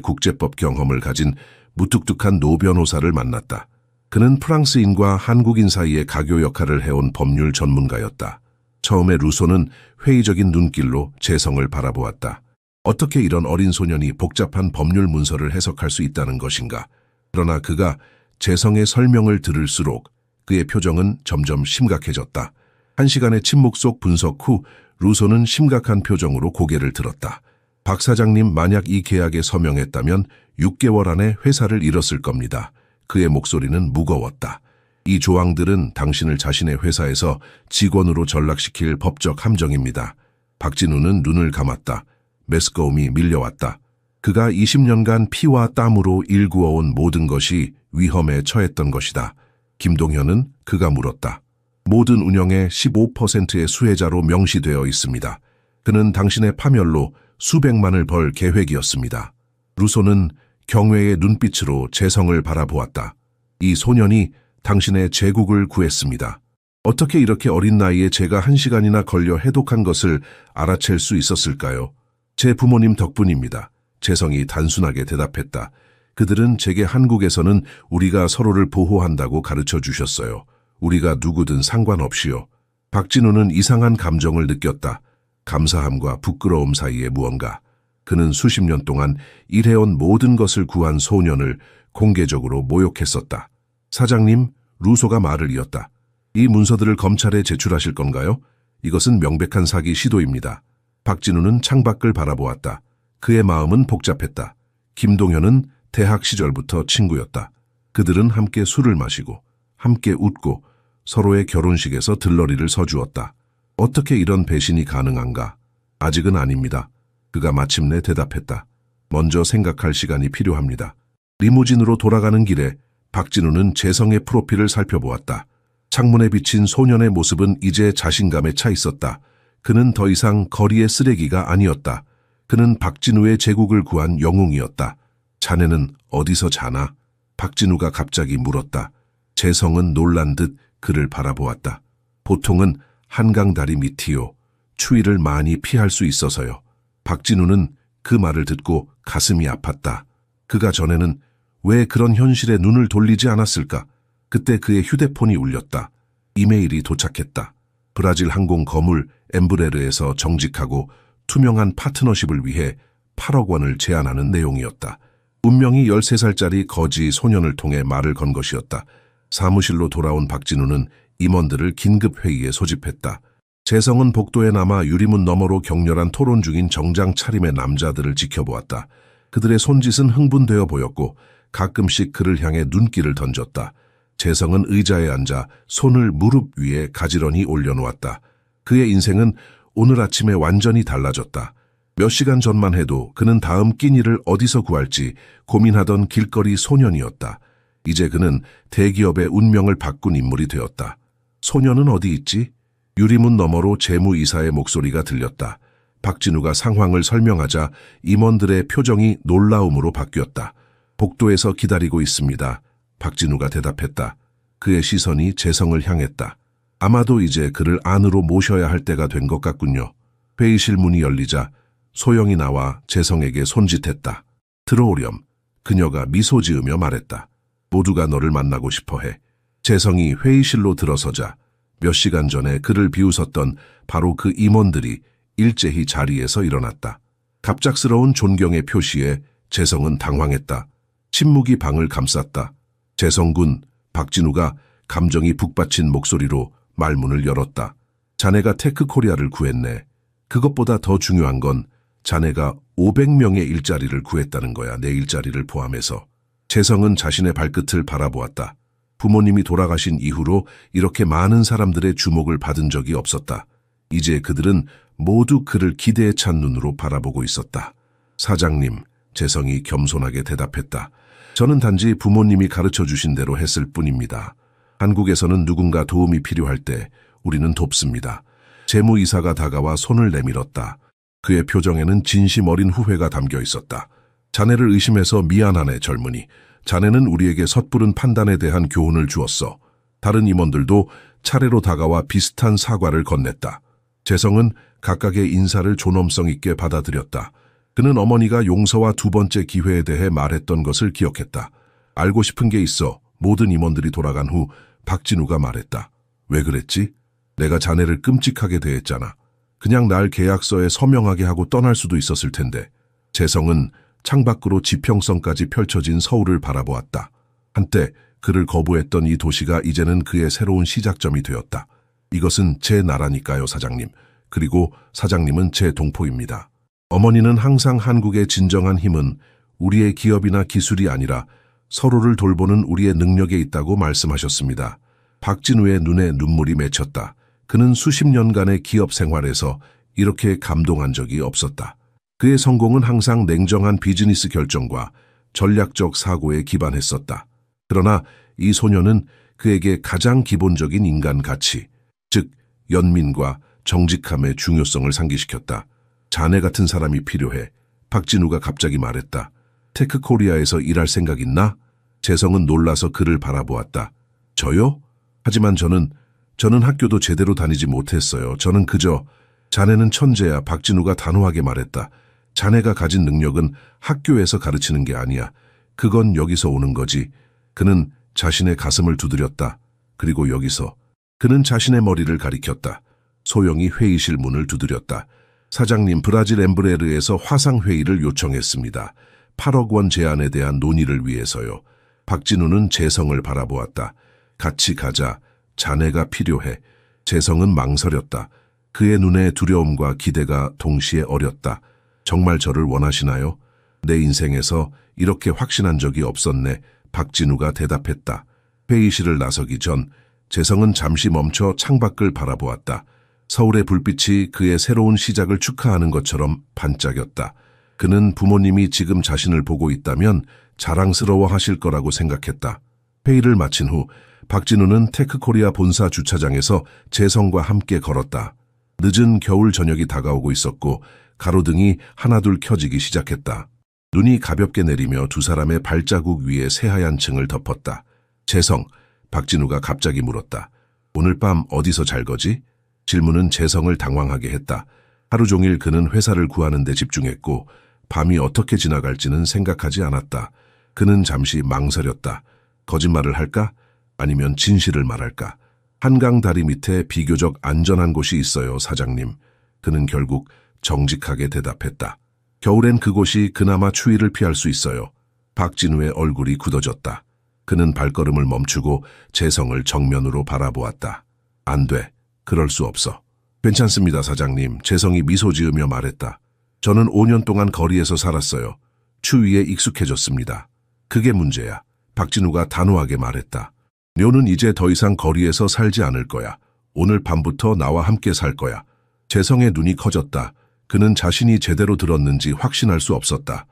국제법 경험을 가진 무뚝뚝한 노 변호사를 만났다. 그는 프랑스인과 한국인 사이의 가교 역할을 해온 법률 전문가였다. 처음에 루소는 회의적인 눈길로 재성을 바라보았다. 어떻게 이런 어린 소년이 복잡한 법률 문서를 해석할 수 있다는 것인가? 그러나 그가 재성의 설명을 들을수록 그의 표정은 점점 심각해졌다. 1시간의 침묵 속 분석 후 루소는 심각한 표정으로 고개를 들었다. 박 사장님, 만약 이 계약에 서명했다면 6개월 안에 회사를 잃었을 겁니다. 그의 목소리는 무거웠다. 이 조항들은 당신을 자신의 회사에서 직원으로 전락시킬 법적 함정입니다. 박진우는 눈을 감았다. 메스꺼움이 밀려왔다. 그가 20년간 피와 땀으로 일구어온 모든 것이 위험에 처했던 것이다. 김동현은 그가 물었다. 모든 운영의 15%의 수혜자로 명시되어 있습니다. 그는 당신의 파멸로 수백만을 벌 계획이었습니다. 루소는 경외의 눈빛으로 재성을 바라보았다. 이 소년이 당신의 제국을 구했습니다. 어떻게 이렇게 어린 나이에 제가 1시간이나 걸려 해독한 것을 알아챌 수 있었을까요? 제 부모님 덕분입니다. 재성이 단순하게 대답했다. 그들은 제게 한국에서는 우리가 서로를 보호한다고 가르쳐 주셨어요. 우리가 누구든 상관없이요. 박진우는 이상한 감정을 느꼈다. 감사함과 부끄러움 사이에 무언가. 그는 수십 년 동안 일해온 모든 것을 구한 소년을 공개적으로 모욕했었다. 사장님, 루소가 말을 이었다. 이 문서들을 검찰에 제출하실 건가요? 이것은 명백한 사기 시도입니다. 박진우는 창밖을 바라보았다. 그의 마음은 복잡했다. 김동현은 대학 시절부터 친구였다. 그들은 함께 술을 마시고 함께 웃고 서로의 결혼식에서 들러리를 서주었다. 어떻게 이런 배신이 가능한가? 아직은 아닙니다. 그가 마침내 대답했다. 먼저 생각할 시간이 필요합니다. 리무진으로 돌아가는 길에 박진우는 재성의 프로필을 살펴보았다. 창문에 비친 소년의 모습은 이제 자신감에 차 있었다. 그는 더 이상 거리의 쓰레기가 아니었다. 그는 박진우의 제국을 구한 영웅이었다. 자네는 어디서 자나? 박진우가 갑자기 물었다. 재성은 놀란 듯 그를 바라보았다. 보통은 한강다리 밑이요. 추위를 많이 피할 수 있어서요. 박진우는 그 말을 듣고 가슴이 아팠다. 그가 전에는 왜 그런 현실에 눈을 돌리지 않았을까? 그때 그의 휴대폰이 울렸다. 이메일이 도착했다. 브라질 항공 거물 엠브레르에서 정직하고 투명한 파트너십을 위해 8억 원을 제안하는 내용이었다. 운명이 13살짜리 거지 소년을 통해 말을 건 것이었다. 사무실로 돌아온 박진우는 임원들을 긴급 회의에 소집했다. 재성은 복도에 남아 유리문 너머로 격렬한 토론 중인 정장 차림의 남자들을 지켜보았다. 그들의 손짓은 흥분되어 보였고 가끔씩 그를 향해 눈길을 던졌다. 재성은 의자에 앉아 손을 무릎 위에 가지런히 올려놓았다. 그의 인생은 오늘 아침에 완전히 달라졌다. 몇 시간 전만 해도 그는 다음 끼니를 어디서 구할지 고민하던 길거리 소년이었다. 이제 그는 대기업의 운명을 바꾼 인물이 되었다. 소년은 어디 있지? 유리문 너머로 재무이사의 목소리가 들렸다. 박진우가 상황을 설명하자 임원들의 표정이 놀라움으로 바뀌었다. 복도에서 기다리고 있습니다. 박진우가 대답했다. 그의 시선이 재성을 향했다. 아마도 이제 그를 안으로 모셔야 할 때가 된 것 같군요. 회의실 문이 열리자 소영이 나와 재성에게 손짓했다. 들어오렴. 그녀가 미소 지으며 말했다. 모두가 너를 만나고 싶어해. 재성이 회의실로 들어서자 몇 시간 전에 그를 비웃었던 바로 그 임원들이 일제히 자리에서 일어났다. 갑작스러운 존경의 표시에 재성은 당황했다. 침묵이 방을 감쌌다. 재성군, 박진우가 감정이 북받친 목소리로 말문을 열었다. 자네가 테크코리아를 구했네. 그것보다 더 중요한 건 자네가 500명의 일자리를 구했다는 거야. 내 일자리를 포함해서. 재성은 자신의 발끝을 바라보았다. 부모님이 돌아가신 이후로 이렇게 많은 사람들의 주목을 받은 적이 없었다. 이제 그들은 모두 그를 기대에 찬 눈으로 바라보고 있었다. 사장님, 재성이 겸손하게 대답했다. 저는 단지 부모님이 가르쳐 주신 대로 했을 뿐입니다. 한국에서는 누군가 도움이 필요할 때 우리는 돕습니다. 재무이사가 다가와 손을 내밀었다. 그의 표정에는 진심 어린 후회가 담겨 있었다. 자네를 의심해서 미안하네, 젊은이. 자네는 우리에게 섣부른 판단에 대한 교훈을 주었어. 다른 임원들도 차례로 다가와 비슷한 사과를 건넸다. 재성은 각각의 인사를 존엄성 있게 받아들였다. 그는 어머니가 용서와 두 번째 기회에 대해 말했던 것을 기억했다. 알고 싶은 게 있어. 모든 임원들이 돌아간 후 박진우가 말했다. 왜 그랬지? 내가 자네를 끔찍하게 대했잖아. 그냥 날 계약서에 서명하게 하고 떠날 수도 있었을 텐데. 재성은 창밖으로 지평선까지 펼쳐진 서울을 바라보았다. 한때 그를 거부했던 이 도시가 이제는 그의 새로운 시작점이 되었다. 이것은 제 나라니까요, 사장님. 그리고 사장님은 제 동포입니다. 어머니는 항상 한국의 진정한 힘은 우리의 기업이나 기술이 아니라 서로를 돌보는 우리의 능력에 있다고 말씀하셨습니다. 박진우의 눈에 눈물이 맺혔다. 그는 수십 년간의 기업 생활에서 이렇게 감동한 적이 없었다. 그의 성공은 항상 냉정한 비즈니스 결정과 전략적 사고에 기반했었다. 그러나 이 소녀는 그에게 가장 기본적인 인간 가치, 즉 연민과 정직함의 중요성을 상기시켰다. 자네 같은 사람이 필요해. 박진우가 갑자기 말했다. 테크코리아에서 일할 생각 있나? 재성은 놀라서 그를 바라보았다. 저요? 하지만 저는 학교도 제대로 다니지 못했어요. 저는 그저 자네는 천재야. 박진우가 단호하게 말했다. 자네가 가진 능력은 학교에서 가르치는 게 아니야. 그건 여기서 오는 거지. 그는 자신의 가슴을 두드렸다. 그리고 여기서 그는 자신의 머리를 가리켰다. 소영이 회의실 문을 두드렸다. 사장님, 브라질 엠브레르에서 화상회의를 요청했습니다. 8억 원 제안에 대한 논의를 위해서요. 박진우는 재성을 바라보았다. 같이 가자. 자네가 필요해. 재성은 망설였다. 그의 눈에 두려움과 기대가 동시에 어렸다. 정말 저를 원하시나요? 내 인생에서 이렇게 확신한 적이 없었네. 박진우가 대답했다. 회의실을 나서기 전 재성은 잠시 멈춰 창밖을 바라보았다. 서울의 불빛이 그의 새로운 시작을 축하하는 것처럼 반짝였다. 그는 부모님이 지금 자신을 보고 있다면 자랑스러워하실 거라고 생각했다. 회의를 마친 후 박진우는 테크코리아 본사 주차장에서 재성과 함께 걸었다. 늦은 겨울 저녁이 다가오고 있었고 가로등이 하나둘 켜지기 시작했다. 눈이 가볍게 내리며 두 사람의 발자국 위에 새하얀 층을 덮었다. 재성, 박진우가 갑자기 물었다. 오늘 밤 어디서 잘 거지? 질문은 재성을 당황하게 했다. 하루 종일 그는 회사를 구하는 데 집중했고 밤이 어떻게 지나갈지는 생각하지 않았다. 그는 잠시 망설였다. 거짓말을 할까? 아니면 진실을 말할까? 한강 다리 밑에 비교적 안전한 곳이 있어요, 사장님. 그는 결국 정직하게 대답했다. 겨울엔 그곳이 그나마 추위를 피할 수 있어요. 박진우의 얼굴이 굳어졌다. 그는 발걸음을 멈추고 재성을 정면으로 바라보았다. 안 돼. 그럴 수 없어. 괜찮습니다, 사장님. 재성이 미소 지으며 말했다. 저는 5년 동안 거리에서 살았어요. 추위에 익숙해졌습니다. 그게 문제야. 박진우가 단호하게 말했다. 료는 이제 더 이상 거리에서 살지 않을 거야. 오늘 밤부터 나와 함께 살 거야. 재성의 눈이 커졌다. 그는 자신이 제대로 들었는지 확신할 수 없었다.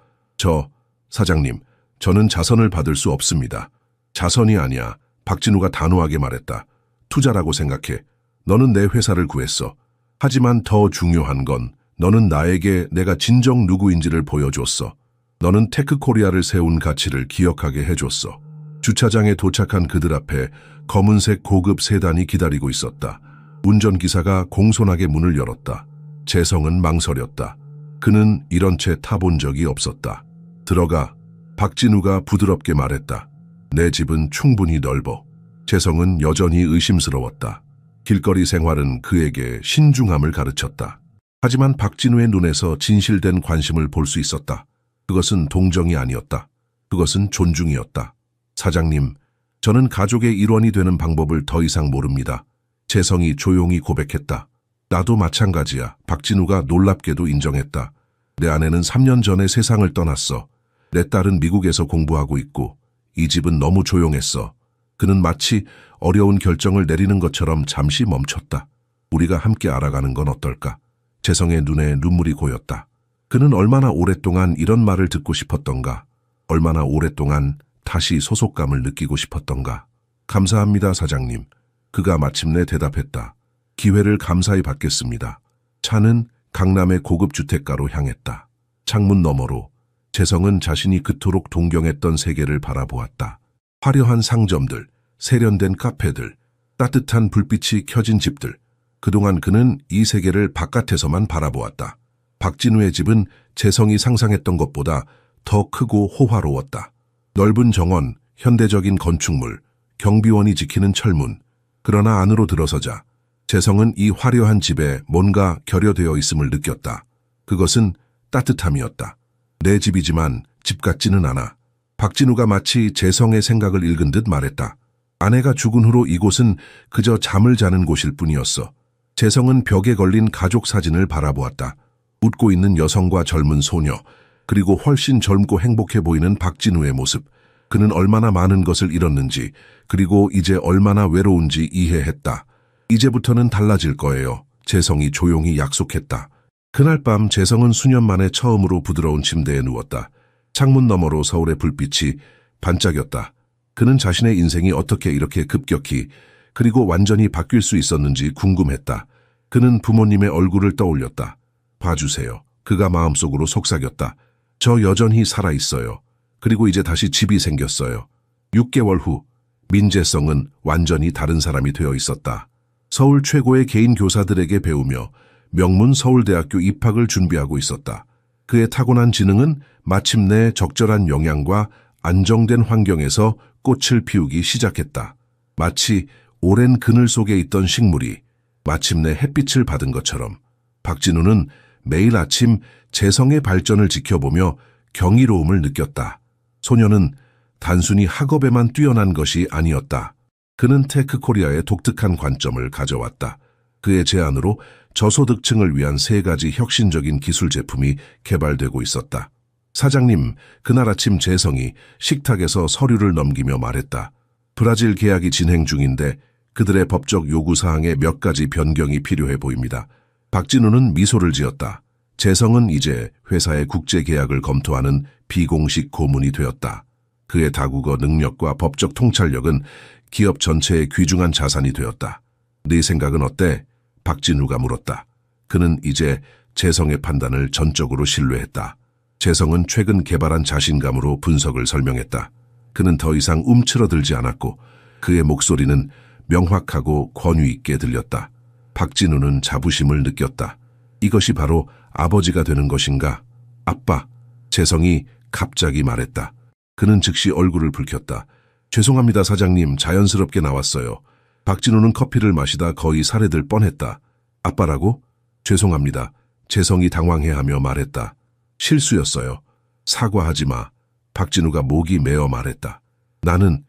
사장님, 저는 자선을 받을 수 없습니다. 자선이 아니야. 박진우가 단호하게 말했다. 투자라고 생각해. 너는 내 회사를 구했어. 하지만 더 중요한 건 너는 나에게 내가 진정 누구인지를 보여줬어. 너는 테크코리아를 세운 가치를 기억하게 해줬어. 주차장에 도착한 그들 앞에 검은색 고급 세단이 기다리고 있었다. 운전기사가 공손하게 문을 열었다. 재성은 망설였다. 그는 이런 채 타본 적이 없었다. 들어가. 박진우가 부드럽게 말했다. 내 집은 충분히 넓어. 재성은 여전히 의심스러웠다. 길거리 생활은 그에게 신중함을 가르쳤다. 하지만 박진우의 눈에서 진실된 관심을 볼 수 있었다. 그것은 동정이 아니었다. 그것은 존중이었다. 사장님, 저는 가족의 일원이 되는 방법을 더 이상 모릅니다. 재성이 조용히 고백했다. 나도 마찬가지야. 박진우가 놀랍게도 인정했다. 내 아내는 3년 전에 세상을 떠났어. 내 딸은 미국에서 공부하고 있고 이 집은 너무 조용했어. 그는 마치 어려운 결정을 내리는 것처럼 잠시 멈췄다. 우리가 함께 알아가는 건 어떨까? 재성의 눈에 눈물이 고였다. 그는 얼마나 오랫동안 이런 말을 듣고 싶었던가? 얼마나 오랫동안 다시 소속감을 느끼고 싶었던가? 감사합니다, 사장님. 그가 마침내 대답했다. 기회를 감사히 받겠습니다. 차는 강남의 고급 주택가로 향했다. 창문 너머로 재성은 자신이 그토록 동경했던 세계를 바라보았다. 화려한 상점들, 세련된 카페들, 따뜻한 불빛이 켜진 집들. 그동안 그는 이 세계를 바깥에서만 바라보았다. 박진우의 집은 재성이 상상했던 것보다 더 크고 호화로웠다. 넓은 정원, 현대적인 건축물, 경비원이 지키는 철문. 그러나 안으로 들어서자 재성은 이 화려한 집에 뭔가 결여되어 있음을 느꼈다. 그것은 따뜻함이었다. 내 집이지만 집 같지는 않아. 박진우가 마치 재성의 생각을 읽은 듯 말했다. 아내가 죽은 후로 이곳은 그저 잠을 자는 곳일 뿐이었어. 재성은 벽에 걸린 가족 사진을 바라보았다. 웃고 있는 여성과 젊은 소녀, 그리고 훨씬 젊고 행복해 보이는 박진우의 모습. 그는 얼마나 많은 것을 잃었는지, 그리고 이제 얼마나 외로운지 이해했다. 이제부터는 달라질 거예요. 재성이 조용히 약속했다. 그날 밤 재성은 수년 만에 처음으로 부드러운 침대에 누웠다. 창문 너머로 서울의 불빛이 반짝였다. 그는 자신의 인생이 어떻게 이렇게 급격히 그리고 완전히 바뀔 수 있었는지 궁금했다. 그는 부모님의 얼굴을 떠올렸다. 봐주세요. 그가 마음속으로 속삭였다. 저 여전히 살아있어요. 그리고 이제 다시 집이 생겼어요. 6개월 후 민재성은 완전히 다른 사람이 되어 있었다. 서울 최고의 개인 교사들에게 배우며 명문 서울대학교 입학을 준비하고 있었다. 그의 타고난 지능은 마침내 적절한 영양과 안정된 환경에서 꽃을 피우기 시작했다. 마치 오랜 그늘 속에 있던 식물이 마침내 햇빛을 받은 것처럼 박진우는 매일 아침 재성의 발전을 지켜보며 경이로움을 느꼈다. 소녀는 단순히 학업에만 뛰어난 것이 아니었다. 그는 테크코리아의 독특한 관점을 가져왔다. 그의 제안으로 저소득층을 위한 3가지 혁신적인 기술 제품이 개발되고 있었다. 사장님, 그날 아침 재성이 식탁에서 서류를 넘기며 말했다. 브라질 계약이 진행 중인데 그들의 법적 요구사항에 몇 가지 변경이 필요해 보입니다. 박진우는 미소를 지었다. 재성은 이제 회사의 국제 계약을 검토하는 비공식 고문이 되었다. 그의 다국어 능력과 법적 통찰력은 기업 전체의 귀중한 자산이 되었다. 네 생각은 어때? 박진우가 물었다. 그는 이제 재성의 판단을 전적으로 신뢰했다. 재성은 최근 개발한 자신감으로 분석을 설명했다. 그는 더 이상 움츠러들지 않았고 그의 목소리는 명확하고 권위 있게 들렸다. 박진우는 자부심을 느꼈다. 이것이 바로 아버지가 되는 것인가? 아빠, 재성이 갑자기 말했다. 그는 즉시 얼굴을 붉혔다. 죄송합니다, 사장님. 자연스럽게 나왔어요. 박진우는 커피를 마시다 거의 살해될 뻔했다. 아빠라고? 죄송합니다. 재성이 당황해하며 말했다. 실수였어요. 사과하지 마. 박진우가 목이 메어 말했다. 나는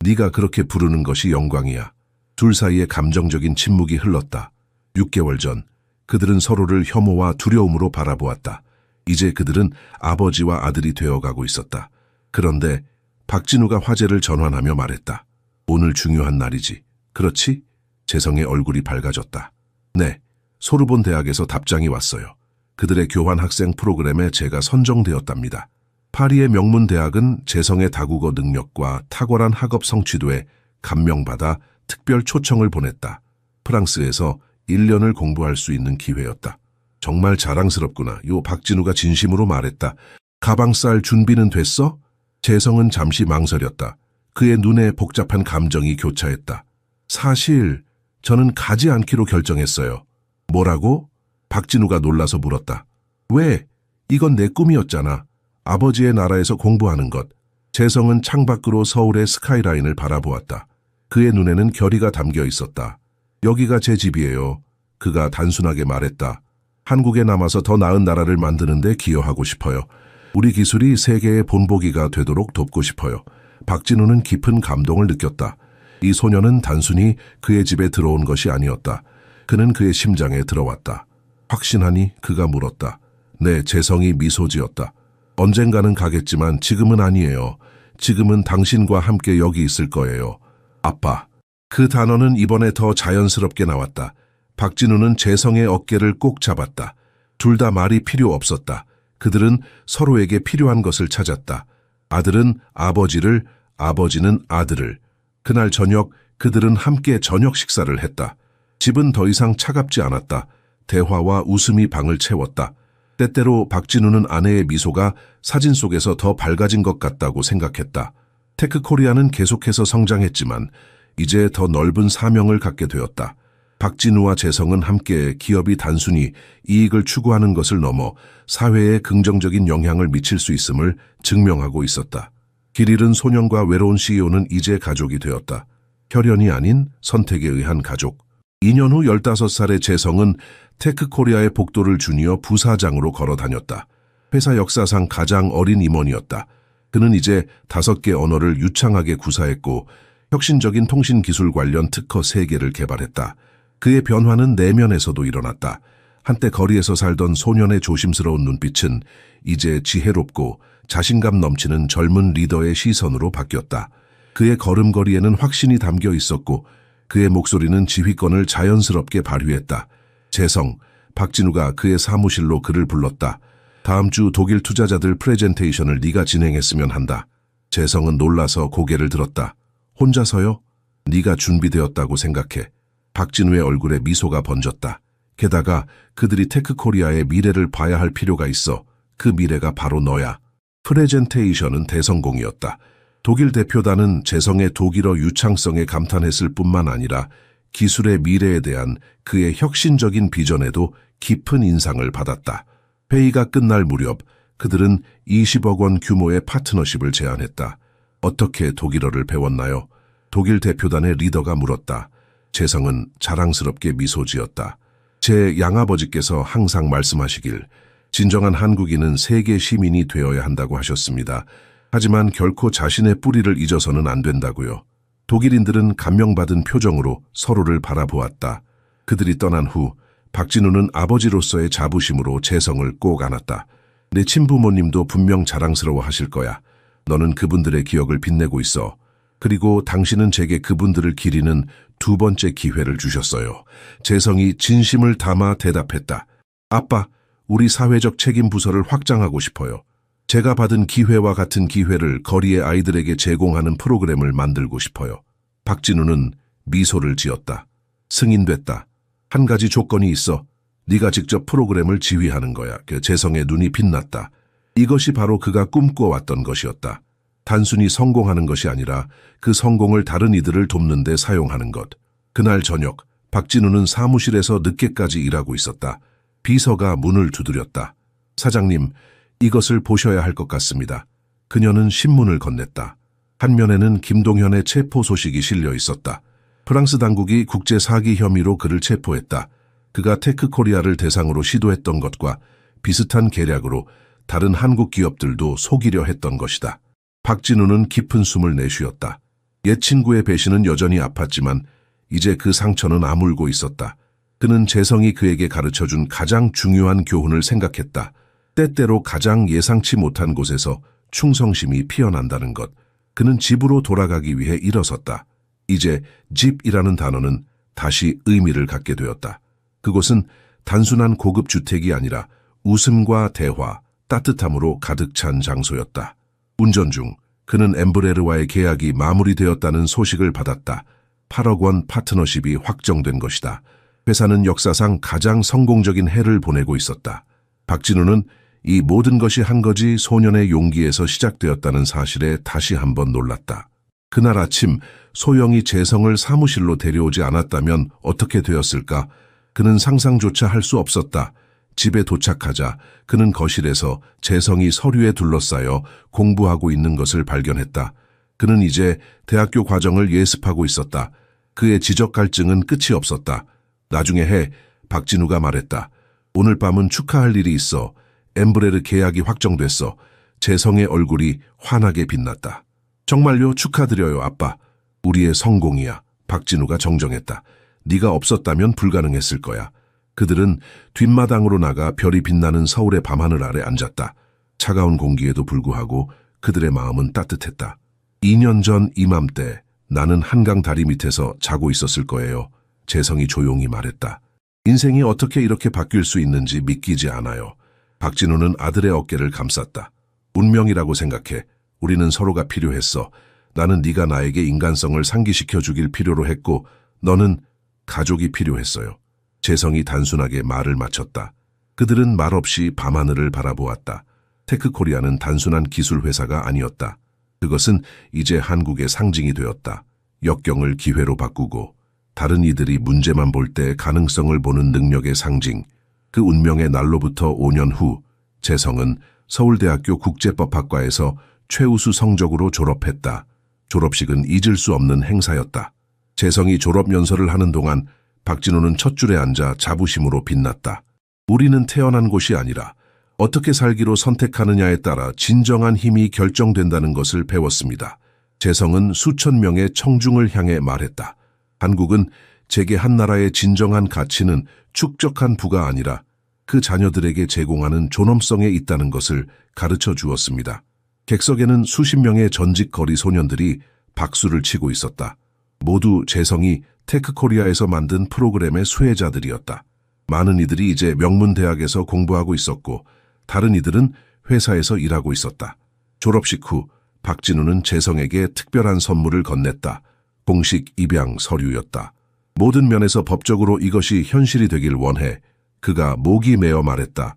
네가 그렇게 부르는 것이 영광이야. 둘 사이에 감정적인 침묵이 흘렀다. 6개월 전 그들은 서로를 혐오와 두려움으로 바라보았다. 이제 그들은 아버지와 아들이 되어가고 있었다. 그런데 박진우가 화제를 전환하며 말했다. 오늘 중요한 날이지. 그렇지? 재성의 얼굴이 밝아졌다. 네, 소르본 대학에서 답장이 왔어요. 그들의 교환 학생 프로그램에 제가 선정되었답니다. 파리의 명문 대학은 재성의 다국어 능력과 탁월한 학업 성취도에 감명받아 특별 초청을 보냈다. 프랑스에서 1년을 공부할 수 있는 기회였다. 정말 자랑스럽구나. 요 박진우가 진심으로 말했다. 가방 쌀 준비는 됐어? 재성은 잠시 망설였다. 그의 눈에 복잡한 감정이 교차했다. 사실 저는 가지 않기로 결정했어요. 뭐라고? 박진우가 놀라서 물었다. 왜? 이건 내 꿈이었잖아. 아버지의 나라에서 공부하는 것. 재성은 창밖으로 서울의 스카이라인을 바라보았다. 그의 눈에는 결의가 담겨 있었다. 여기가 제 집이에요. 그가 단순하게 말했다. 한국에 남아서 더 나은 나라를 만드는데 기여하고 싶어요. 우리 기술이 세계의 본보기가 되도록 돕고 싶어요. 박진우는 깊은 감동을 느꼈다. 이 소녀는 단순히 그의 집에 들어온 것이 아니었다. 그는 그의 심장에 들어왔다. 확신하니? 그가 물었다. 네, 재성이 미소 지었다. 언젠가는 가겠지만 지금은 아니에요. 지금은 당신과 함께 여기 있을 거예요. 아빠. 그 단어는 이번에 더 자연스럽게 나왔다. 박진우는 재성의 어깨를 꼭 잡았다. 둘 다 말이 필요 없었다. 그들은 서로에게 필요한 것을 찾았다. 아들은 아버지를, 아버지는 아들을. 그날 저녁 그들은 함께 저녁 식사를 했다. 집은 더 이상 차갑지 않았다. 대화와 웃음이 방을 채웠다. 때때로 박진우는 아내의 미소가 사진 속에서 더 밝아진 것 같다고 생각했다. 테크코리아는 계속해서 성장했지만 이제 더 넓은 사명을 갖게 되었다. 박진우와 재성은 함께 기업이 단순히 이익을 추구하는 것을 넘어 사회에 긍정적인 영향을 미칠 수 있음을 증명하고 있었다. 길 잃은 소년과 외로운 CEO는 이제 가족이 되었다. 혈연이 아닌 선택에 의한 가족. 2년 후 15살의 재성은 테크코리아의 복도를 주니어 부사장으로 걸어 다녔다. 회사 역사상 가장 어린 임원이었다. 그는 이제 5개 언어를 유창하게 구사했고 혁신적인 통신기술 관련 특허 3개를 개발했다. 그의 변화는 내면에서도 일어났다. 한때 거리에서 살던 소년의 조심스러운 눈빛은 이제 지혜롭고 자신감 넘치는 젊은 리더의 시선으로 바뀌었다. 그의 걸음걸이에는 확신이 담겨 있었고 그의 목소리는 지휘권을 자연스럽게 발휘했다. 재성, 박진우가 그의 사무실로 그를 불렀다. 다음 주 독일 투자자들 프레젠테이션을 네가 진행했으면 한다. 재성은 놀라서 고개를 들었다. 혼자서요? 네가 준비되었다고 생각해. 박진우의 얼굴에 미소가 번졌다. 게다가 그들이 테크코리아의 미래를 봐야 할 필요가 있어. 그 미래가 바로 너야. 프레젠테이션은 대성공이었다. 독일 대표단은 재성의 독일어 유창성에 감탄했을 뿐만 아니라 기술의 미래에 대한 그의 혁신적인 비전에도 깊은 인상을 받았다. 회의가 끝날 무렵 그들은 20억 원 규모의 파트너십을 제안했다. 어떻게 독일어를 배웠나요? 독일 대표단의 리더가 물었다. 재성은 자랑스럽게 미소 지었다. 제 양아버지께서 항상 말씀하시길 진정한 한국인은 세계 시민이 되어야 한다고 하셨습니다. 하지만 결코 자신의 뿌리를 잊어서는 안 된다고요. 독일인들은 감명받은 표정으로 서로를 바라보았다. 그들이 떠난 후 박진우는 아버지로서의 자부심으로 재성을 꼭 안았다. 내 친부모님도 분명 자랑스러워 하실 거야. 너는 그분들의 기억을 빛내고 있어. 그리고 당신은 제게 그분들을 기리는 2번째 기회를 주셨어요. 재성이 진심을 담아 대답했다. 아빠, 우리 사회적 책임 부서를 확장하고 싶어요. 제가 받은 기회와 같은 기회를 거리의 아이들에게 제공하는 프로그램을 만들고 싶어요. 박진우는 미소를 지었다. 승인됐다. 한 가지 조건이 있어. 네가 직접 프로그램을 지휘하는 거야. 재성의 눈이 빛났다. 이것이 바로 그가 꿈꿔왔던 것이었다. 단순히 성공하는 것이 아니라 그 성공을 다른 이들을 돕는 데 사용하는 것. 그날 저녁 박진우는 사무실에서 늦게까지 일하고 있었다. 비서가 문을 두드렸다. 사장님, 이것을 보셔야 할 것 같습니다. 그녀는 신문을 건넸다. 한 면에는 김동현의 체포 소식이 실려 있었다. 프랑스 당국이 국제 사기 혐의로 그를 체포했다. 그가 테크코리아를 대상으로 시도했던 것과 비슷한 계략으로 다른 한국 기업들도 속이려 했던 것이다. 박진우는 깊은 숨을 내쉬었다. 옛 친구의 배신은 여전히 아팠지만 이제 그 상처는 아물고 있었다. 그는 재성이 그에게 가르쳐준 가장 중요한 교훈을 생각했다. 때때로 가장 예상치 못한 곳에서 충성심이 피어난다는 것. 그는 집으로 돌아가기 위해 일어섰다. 이제 집이라는 단어는 다시 의미를 갖게 되었다. 그곳은 단순한 고급 주택이 아니라 웃음과 대화, 따뜻함으로 가득 찬 장소였다. 운전 중 그는 엠브레르와의 계약이 마무리되었다는 소식을 받았다. 8억 원 파트너십이 확정된 것이다. 회사는 역사상 가장 성공적인 해를 보내고 있었다. 박진우는 이 모든 것이 한 거지 소년의 용기에서 시작되었다는 사실에 다시 한번 놀랐다. 그날 아침 소영이 재성을 사무실로 데려오지 않았다면 어떻게 되었을까? 그는 상상조차 할 수 없었다. 집에 도착하자 그는 거실에서 재성이 서류에 둘러싸여 공부하고 있는 것을 발견했다. 그는 이제 대학교 과정을 예습하고 있었다. 그의 지적 갈증은 끝이 없었다. 나중에 박진우가 말했다. 오늘 밤은 축하할 일이 있어. 엠브레르 계약이 확정됐어. 재성의 얼굴이 환하게 빛났다. 정말요? 축하드려요, 아빠. 우리의 성공이야. 박진우가 정정했다. 네가 없었다면 불가능했을 거야. 그들은 뒷마당으로 나가 별이 빛나는 서울의 밤하늘 아래 앉았다. 차가운 공기에도 불구하고 그들의 마음은 따뜻했다. 2년 전 이맘때 나는 한강 다리 밑에서 자고 있었을 거예요. 재성이 조용히 말했다. 인생이 어떻게 이렇게 바뀔 수 있는지 믿기지 않아요. 박진우는 아들의 어깨를 감쌌다. 운명이라고 생각해. 우리는 서로가 필요했어. 나는 네가 나에게 인간성을 상기시켜 주길 필요로 했고 너는 가족이 필요했어요. 재성이 단순하게 말을 마쳤다. 그들은 말없이 밤하늘을 바라보았다. 테크코리아는 단순한 기술 회사가 아니었다. 그것은 이제 한국의 상징이 되었다. 역경을 기회로 바꾸고 다른 이들이 문제만 볼 때 가능성을 보는 능력의 상징. 그 운명의 날로부터 5년 후 재성은 서울대학교 국제법학과에서 최우수 성적으로 졸업했다. 졸업식은 잊을 수 없는 행사였다. 재성이 졸업연설을 하는 동안 박진우는 첫 줄에 앉아 자부심으로 빛났다. 우리는 태어난 곳이 아니라 어떻게 살기로 선택하느냐에 따라 진정한 힘이 결정된다는 것을 배웠습니다. 재성은 수천 명의 청중을 향해 말했다. 한국은 제게 한 나라의 진정한 가치는 축적한 부가 아니라 그 자녀들에게 제공하는 존엄성에 있다는 것을 가르쳐 주었습니다. 객석에는 수십 명의 전직 거리 소년들이 박수를 치고 있었다. 모두 재성이 테크코리아에서 만든 프로그램의 수혜자들이었다. 많은 이들이 이제 명문대학에서 공부하고 있었고 다른 이들은 회사에서 일하고 있었다. 졸업식 후 박진우는 재성에게 특별한 선물을 건넸다. 공식 입양 서류였다. 모든 면에서 법적으로 이것이 현실이 되길 원해. 그가 목이 메어 말했다.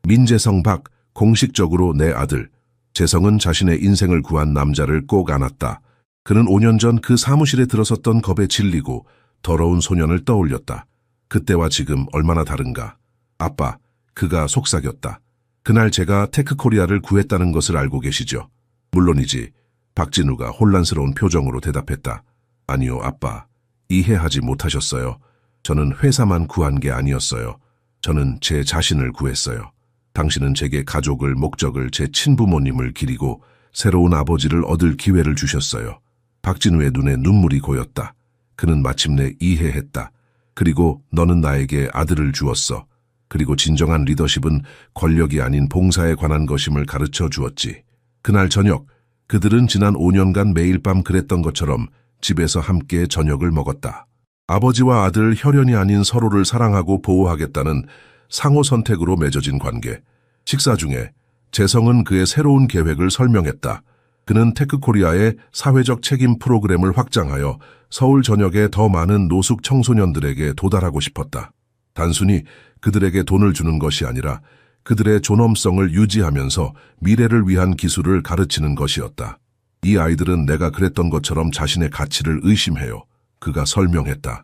민재성 박, 공식적으로 내 아들. 재성은 자신의 인생을 구한 남자를 꼭 안았다. 그는 5년 전 그 사무실에 들어섰던 겁에 질리고 더러운 소년을 떠올렸다. 그때와 지금 얼마나 다른가. 아빠, 그가 속삭였다. 그날 제가 테크코리아를 구했다는 것을 알고 계시죠? 물론이지. 박진우가 혼란스러운 표정으로 대답했다. 아니요, 아빠. 이해하지 못하셨어요. 저는 회사만 구한 게 아니었어요. 저는 제 자신을 구했어요. 당신은 제게 가족을, 목적을, 제 친부모님을 기리고 새로운 아버지를 얻을 기회를 주셨어요. 박진우의 눈에 눈물이 고였다. 그는 마침내 이해했다. 그리고 너는 나에게 아들을 주었어. 그리고 진정한 리더십은 권력이 아닌 봉사에 관한 것임을 가르쳐 주었지. 그날 저녁, 그들은 지난 5년간 매일 밤 그랬던 것처럼 집에서 함께 저녁을 먹었다. 아버지와 아들 혈연이 아닌 서로를 사랑하고 보호하겠다는 상호 선택으로 맺어진 관계. 식사 중에 재성은 그의 새로운 계획을 설명했다. 그는 테크코리아의 사회적 책임 프로그램을 확장하여 서울 전역의 더 많은 노숙 청소년들에게 도달하고 싶었다. 단순히 그들에게 돈을 주는 것이 아니라 그들의 존엄성을 유지하면서 미래를 위한 기술을 가르치는 것이었다. 이 아이들은 내가 그랬던 것처럼 자신의 가치를 의심해요. 그가 설명했다.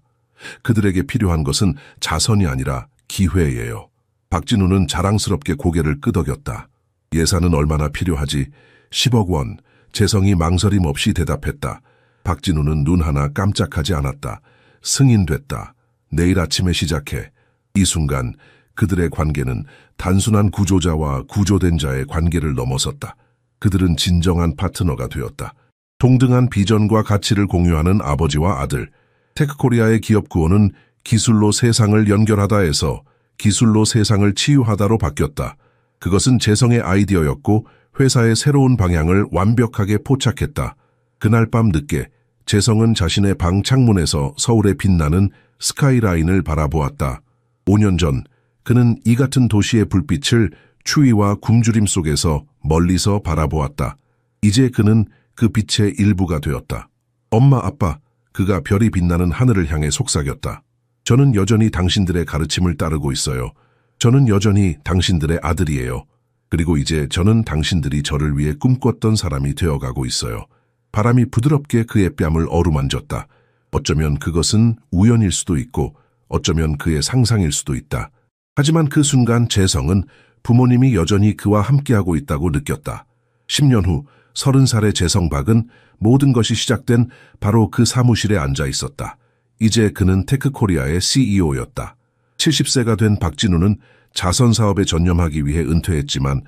그들에게 필요한 것은 자선이 아니라 기회예요. 박진우는 자랑스럽게 고개를 끄덕였다. 예산은 얼마나 필요하지? 10억 원. 재성이 망설임 없이 대답했다. 박진우는 눈 하나 깜짝하지 않았다. 승인됐다. 내일 아침에 시작해. 이 순간 그들의 관계는 단순한 구조자와 구조된 자의 관계를 넘어섰다. 그들은 진정한 파트너가 되었다. 동등한 비전과 가치를 공유하는 아버지와 아들. 테크코리아의 기업 구호는 기술로 세상을 연결하다에서 기술로 세상을 치유하다로 바뀌었다. 그것은 재성의 아이디어였고 회사의 새로운 방향을 완벽하게 포착했다. 그날 밤 늦게 재성은 자신의 방 창문에서 서울의 빛나는 스카이라인을 바라보았다. 5년 전 그는 이 같은 도시의 불빛을 추위와 굶주림 속에서 멀리서 바라보았다. 이제 그는 그 빛의 일부가 되었다. 엄마, 아빠, 그가 별이 빛나는 하늘을 향해 속삭였다. 저는 여전히 당신들의 가르침을 따르고 있어요. 저는 여전히 당신들의 아들이에요. 그리고 이제 저는 당신들이 저를 위해 꿈꿨던 사람이 되어가고 있어요. 바람이 부드럽게 그의 뺨을 어루만졌다. 어쩌면 그것은 우연일 수도 있고 어쩌면 그의 상상일 수도 있다. 하지만 그 순간 재성은 부모님이 여전히 그와 함께하고 있다고 느꼈다. 10년 후 30살의 재성박은 모든 것이 시작된 바로 그 사무실에 앉아 있었다. 이제 그는 테크코리아의 CEO였다. 70세가 된 박진우는 자선 사업에 전념하기 위해 은퇴했지만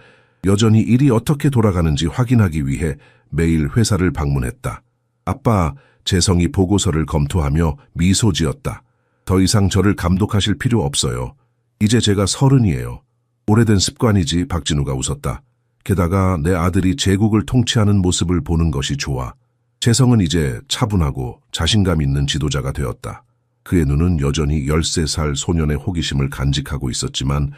여전히 일이 어떻게 돌아가는지 확인하기 위해 매일 회사를 방문했다. 아빠, 재성이 보고서를 검토하며 미소 지었다. 더 이상 저를 감독하실 필요 없어요. 이제 제가 30이에요. 오래된 습관이지. 박진우가 웃었다. 게다가 내 아들이 제국을 통치하는 모습을 보는 것이 좋아. 재성은 이제 차분하고 자신감 있는 지도자가 되었다. 그의 눈은 여전히 13살 소년의 호기심을 간직하고 있었지만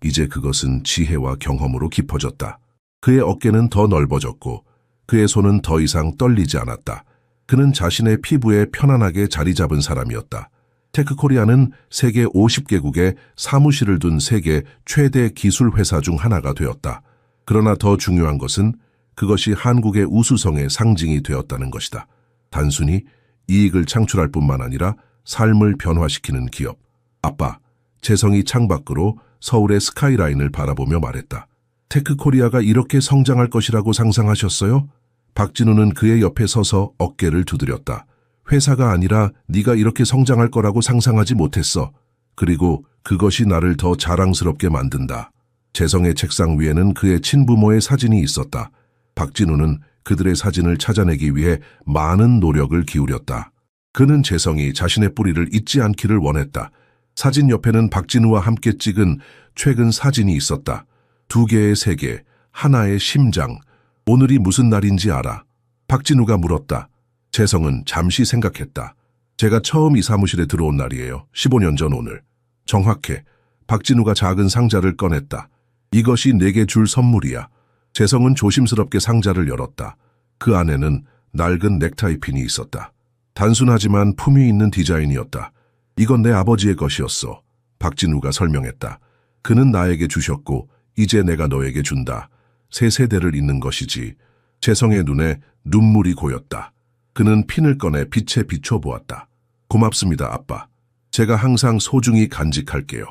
이제 그것은 지혜와 경험으로 깊어졌다. 그의 어깨는 더 넓어졌고 그의 손은 더 이상 떨리지 않았다. 그는 자신의 피부에 편안하게 자리 잡은 사람이었다. 테크코리아는 세계 50개국에 사무실을 둔 세계 최대 기술 회사 중 하나가 되었다. 그러나 더 중요한 것은 그것이 한국의 우수성의 상징이 되었다는 것이다. 단순히 이익을 창출할 뿐만 아니라 삶을 변화시키는 기업. 아빠, 재성이 창밖으로 서울의 스카이라인을 바라보며 말했다. 테크코리아가 이렇게 성장할 것이라고 상상하셨어요? 박진우는 그의 옆에 서서 어깨를 두드렸다. 회사가 아니라 네가 이렇게 성장할 거라고 상상하지 못했어. 그리고 그것이 나를 더 자랑스럽게 만든다. 재성의 책상 위에는 그의 친부모의 사진이 있었다. 박진우는 그들의 사진을 찾아내기 위해 많은 노력을 기울였다. 그는 재성이 자신의 뿌리를 잊지 않기를 원했다. 사진 옆에는 박진우와 함께 찍은 최근 사진이 있었다. 2개의 세계, 하나의 심장. 오늘이 무슨 날인지 알아? 박진우가 물었다. 재성은 잠시 생각했다. 제가 처음 이 사무실에 들어온 날이에요. 15년 전 오늘. 정확해. 박진우가 작은 상자를 꺼냈다. 이것이 내게 줄 선물이야. 재성은 조심스럽게 상자를 열었다. 그 안에는 낡은 넥타이 핀이 있었다. 단순하지만 품위 있는 디자인이었다. 이건 내 아버지의 것이었어. 박진우가 설명했다. 그는 나에게 주셨고 이제 내가 너에게 준다. 새 세대를 잇는 것이지. 재성의 눈에 눈물이 고였다. 그는 핀을 꺼내 빛에 비춰보았다. 고맙습니다, 아빠. 제가 항상 소중히 간직할게요.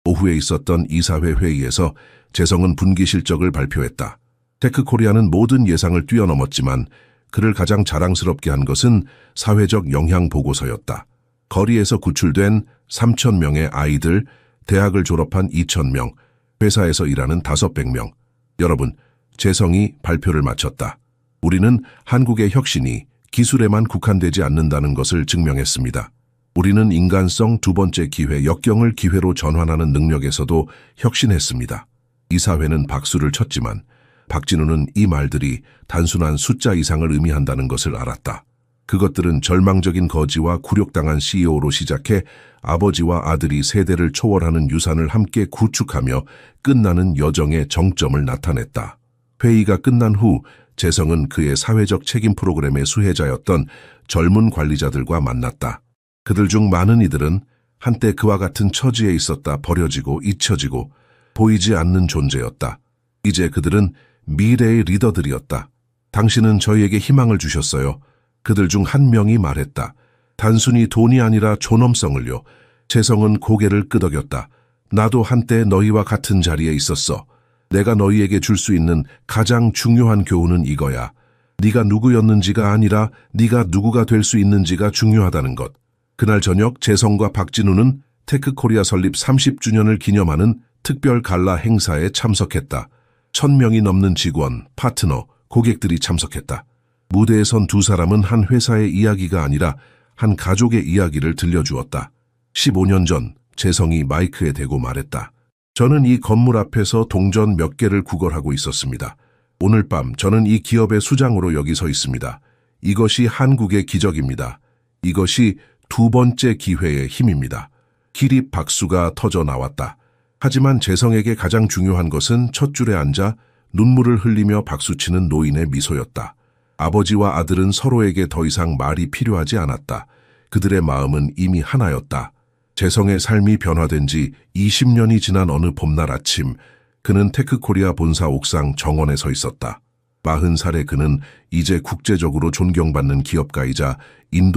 오후에 있었던 이사회 회의에서 재성은 분기 실적을 발표했다. 테크코리아는 모든 예상을 뛰어넘었지만 그를 가장 자랑스럽게 한 것은 사회적 영향 보고서였다. 거리에서 구출된 3,000명의 아이들, 대학을 졸업한 2,000명, 회사에서 일하는 500명. 여러분, 재성이 발표를 마쳤다. 우리는 한국의 혁신이 기술에만 국한되지 않는다는 것을 증명했습니다. 우리는 인간성 2번째 기회, 역경을 기회로 전환하는 능력에서도 혁신했습니다. 이사회는 박수를 쳤지만 박진우는 이 말들이 단순한 숫자 이상을 의미한다는 것을 알았다. 그것들은 절망적인 거지와 굴욕당한 CEO로 시작해 아버지와 아들이 세대를 초월하는 유산을 함께 구축하며 끝나는 여정의 정점을 나타냈다. 회의가 끝난 후 재성은 그의 사회적 책임 프로그램의 수혜자였던 젊은 관리자들과 만났다. 그들 중 많은 이들은 한때 그와 같은 처지에 있었다 버려지고 잊혀지고 보이지 않는 존재였다. 이제 그들은 미래의 리더들이었다. 당신은 저희에게 희망을 주셨어요. 그들 중 한 명이 말했다. 단순히 돈이 아니라 존엄성을요. 재성은 고개를 끄덕였다. 나도 한때 너희와 같은 자리에 있었어. 내가 너희에게 줄 수 있는 가장 중요한 교훈은 이거야. 네가 누구였는지가 아니라 네가 누구가 될 수 있는지가 중요하다는 것. 그날 저녁 재성과 박진우는 테크코리아 설립 30주년을 기념하는 특별 갈라 행사에 참석했다. 1000명이 넘는 직원, 파트너, 고객들이 참석했다. 무대에 선 두 사람은 한 회사의 이야기가 아니라 한 가족의 이야기를 들려주었다. 15년 전 재성이 마이크에 대고 말했다. 저는 이 건물 앞에서 동전 몇 개를 구걸하고 있었습니다. 오늘 밤 저는 이 기업의 수장으로 여기 서 있습니다. 이것이 한국의 기적입니다. 이것이 두 번째 기회의 힘입니다. 기립 박수가 터져 나왔다. 하지만 재성에게 가장 중요한 것은 첫 줄에 앉아 눈물을 흘리며 박수치는 노인의 미소였다. 아버지와 아들은 서로에게 더 이상 말이 필요하지 않았다. 그들의 마음은 이미 하나였다. 재성의 삶이 변화된 지 20년이 지난 어느 봄날 아침, 그는 테크코리아 본사 옥상 정원에 서 있었다. 40살의 그는 이제 국제적으로 존경받는 기업가이자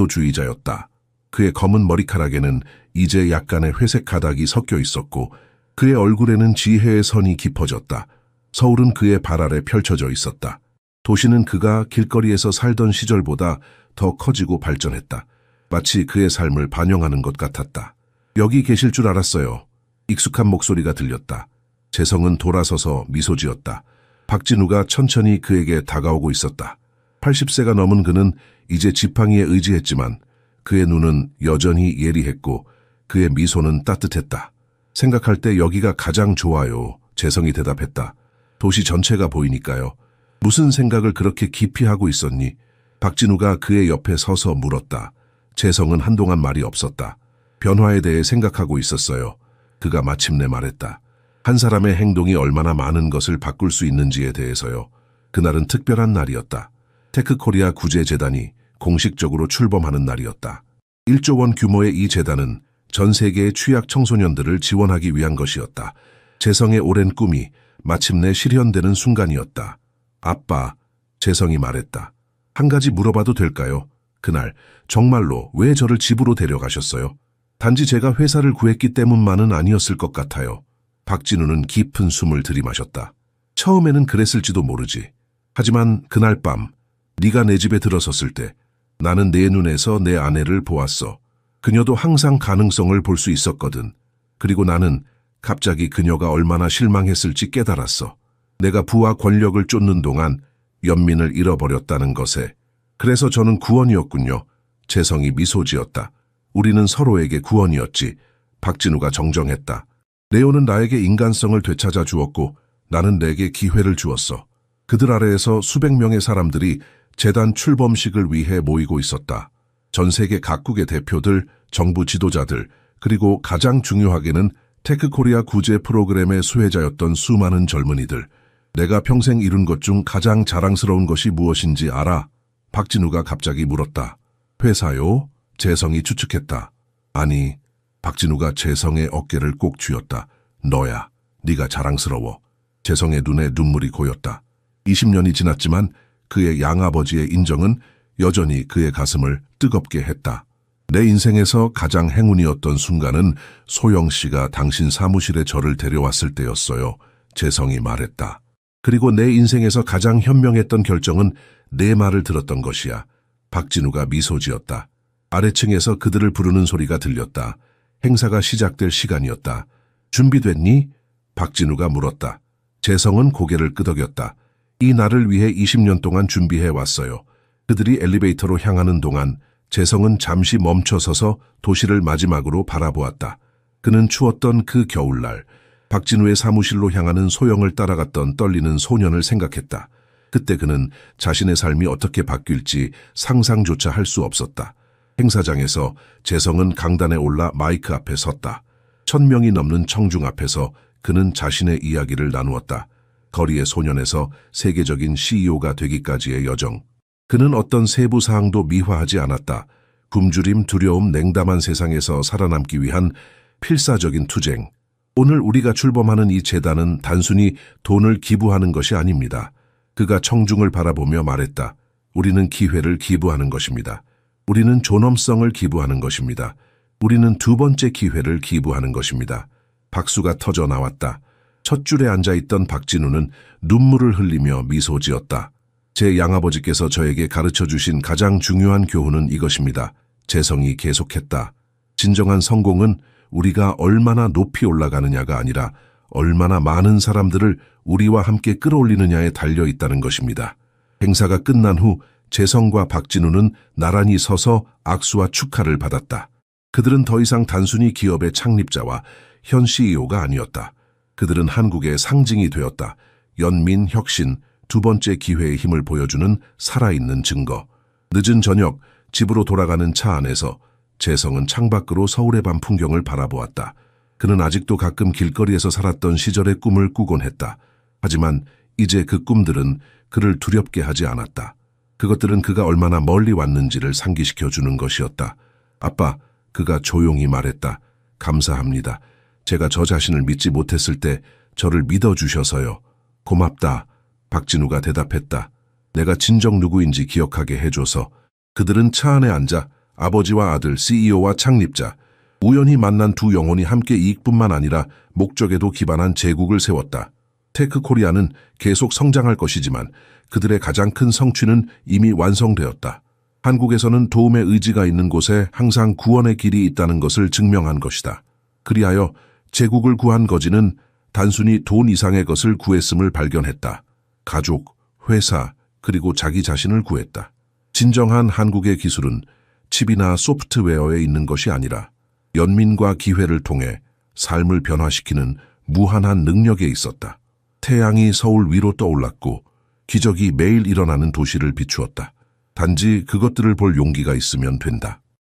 인도주의자였다. 그의 검은 머리카락에는 이제 약간의 회색 가닥이 섞여 있었고 그의 얼굴에는 지혜의 선이 깊어졌다. 서울은 그의 발 아래 펼쳐져 있었다. 도시는 그가 길거리에서 살던 시절보다 더 커지고 발전했다. 마치 그의 삶을 반영하는 것 같았다. 여기 계실 줄 알았어요. 익숙한 목소리가 들렸다. 재성은 돌아서서 미소 지었다. 박진우가 천천히 그에게 다가오고 있었다. 80세가 넘은 그는 이제 지팡이에 의지했지만 그의 눈은 여전히 예리했고 그의 미소는 따뜻했다. 생각할 때 여기가 가장 좋아요. 재성이 대답했다. 도시 전체가 보이니까요. 무슨 생각을 그렇게 깊이 하고 있었니? 박진우가 그의 옆에 서서 물었다. 재성은 한동안 말이 없었다. 변화에 대해 생각하고 있었어요. 그가 마침내 말했다. 한 사람의 행동이 얼마나 많은 것을 바꿀 수 있는지에 대해서요. 그날은 특별한 날이었다. 테크코리아 구제재단이 공식적으로 출범하는 날이었다. 1조 원 규모의 이 재단은 전 세계의 취약 청소년들을 지원하기 위한 것이었다. 재성의 오랜 꿈이 마침내 실현되는 순간이었다. 아빠, 재성이 말했다. 한 가지 물어봐도 될까요? 그날 정말로 왜 저를 집으로 데려가셨어요? 단지 제가 회사를 구했기 때문만은 아니었을 것 같아요. 박진우는 깊은 숨을 들이마셨다. 처음에는 그랬을지도 모르지. 하지만 그날 밤 네가 내 집에 들어섰을 때 나는 내 눈에서 내 아내를 보았어. 그녀도 항상 가능성을 볼 수 있었거든. 그리고 나는 갑자기 그녀가 얼마나 실망했을지 깨달았어. 내가 부와 권력을 쫓는 동안 연민을 잃어버렸다는 것에. 그래서 저는 구원이었군요. 재성이 미소 지었다. 우리는 서로에게 구원이었지. 박진우가 정정했다. 레오는 나에게 인간성을 되찾아 주었고 나는 내게 기회를 주었어. 그들 아래에서 수백 명의 사람들이 재단 출범식을 위해 모이고 있었다. 전 세계 각국의 대표들, 정부 지도자들, 그리고 가장 중요하게는 테크코리아 구제 프로그램의 수혜자였던 수많은 젊은이들. 내가 평생 이룬 것 중 가장 자랑스러운 것이 무엇인지 알아? 박진우가 갑자기 물었다. 회사요? 재성이 추측했다. 아니, 박진우가 재성의 어깨를 꼭 쥐었다. 너야. 네가 자랑스러워. 재성의 눈에 눈물이 고였다. 20년이 지났지만 그의 양아버지의 인정은 여전히 그의 가슴을 뜨겁게 했다. 내 인생에서 가장 행운이었던 순간은 소영 씨가 당신 사무실에 저를 데려왔을 때였어요. 재성이 말했다. 그리고 내 인생에서 가장 현명했던 결정은 내 말을 들었던 것이야. 박진우가 미소 지었다. 아래층에서 그들을 부르는 소리가 들렸다. 행사가 시작될 시간이었다. 준비됐니? 박진우가 물었다. 재성은 고개를 끄덕였다. 이 날을 위해 20년 동안 준비해 왔어요. 그들이 엘리베이터로 향하는 동안 재성은 잠시 멈춰서서 도시를 마지막으로 바라보았다. 그는 추웠던 그 겨울날 박진우의 사무실로 향하는 소영을 따라갔던 떨리는 소년을 생각했다. 그때 그는 자신의 삶이 어떻게 바뀔지 상상조차 할 수 없었다. 행사장에서 재성은 강단에 올라 마이크 앞에 섰다. 1000명이 넘는 청중 앞에서 그는 자신의 이야기를 나누었다. 거리의 소년에서 세계적인 CEO가 되기까지의 여정. 그는 어떤 세부 사항도 미화하지 않았다. 굶주림, 두려움, 냉담한 세상에서 살아남기 위한 필사적인 투쟁. 오늘 우리가 출범하는 이 재단은 단순히 돈을 기부하는 것이 아닙니다. 그가 청중을 바라보며 말했다. 우리는 기회를 기부하는 것입니다. 우리는 존엄성을 기부하는 것입니다. 우리는 두 번째 기회를 기부하는 것입니다. 박수가 터져 나왔다. 첫 줄에 앉아있던 박진우는 눈물을 흘리며 미소 지었다. 제 양아버지께서 저에게 가르쳐 주신 가장 중요한 교훈은 이것입니다. 재성이 계속했다. 진정한 성공은 우리가 얼마나 높이 올라가느냐가 아니라 얼마나 많은 사람들을 우리와 함께 끌어올리느냐에 달려 있다는 것입니다. 행사가 끝난 후 재성과 박진우는 나란히 서서 악수와 축하를 받았다. 그들은 더 이상 단순히 기업의 창립자와 현 CEO가 아니었다. 그들은 한국의 상징이 되었다. 연민, 혁신, 두 번째 기회의 힘을 보여주는 살아있는 증거. 늦은 저녁, 집으로 돌아가는 차 안에서 재성은 창밖으로 서울의 밤 풍경을 바라보았다. 그는 아직도 가끔 길거리에서 살았던 시절의 꿈을 꾸곤 했다. 하지만 이제 그 꿈들은 그를 두렵게 하지 않았다. 그것들은 그가 얼마나 멀리 왔는지를 상기시켜주는 것이었다. 아빠, 그가 조용히 말했다. 감사합니다. 제가 저 자신을 믿지 못했을 때 저를 믿어주셔서요. 고맙다. 박진우가 대답했다. 내가 진정 누구인지 기억하게 해줘서. 그들은 차 안에 앉아 아버지와 아들, CEO와 창립자, 우연히 만난 두 영혼이 함께 이익뿐만 아니라 목적에도 기반한 제국을 세웠다. 테크코리아는 계속 성장할 것이지만 그들의 가장 큰 성취는 이미 완성되었다. 한국에서는 도움의 의지가 있는 곳에 항상 구원의 길이 있다는 것을 증명한 것이다. 그리하여 제국을 구한 거지는 단순히 돈 이상의 것을 구했음을 발견했다. 가족, 회사, 그리고 자기 자신을 구했다. 진정한 한국의 기술은 칩이나 소프트웨어에 있는 것이 아니라 연민과 기회를 통해 삶을 변화시키는 무한한 능력에 있었다. 태양이 서울 위로 떠올랐고 기적이 매일 일어나는 도시를 비추었다. 단지 그것들을 볼 용기가 있으면 된다.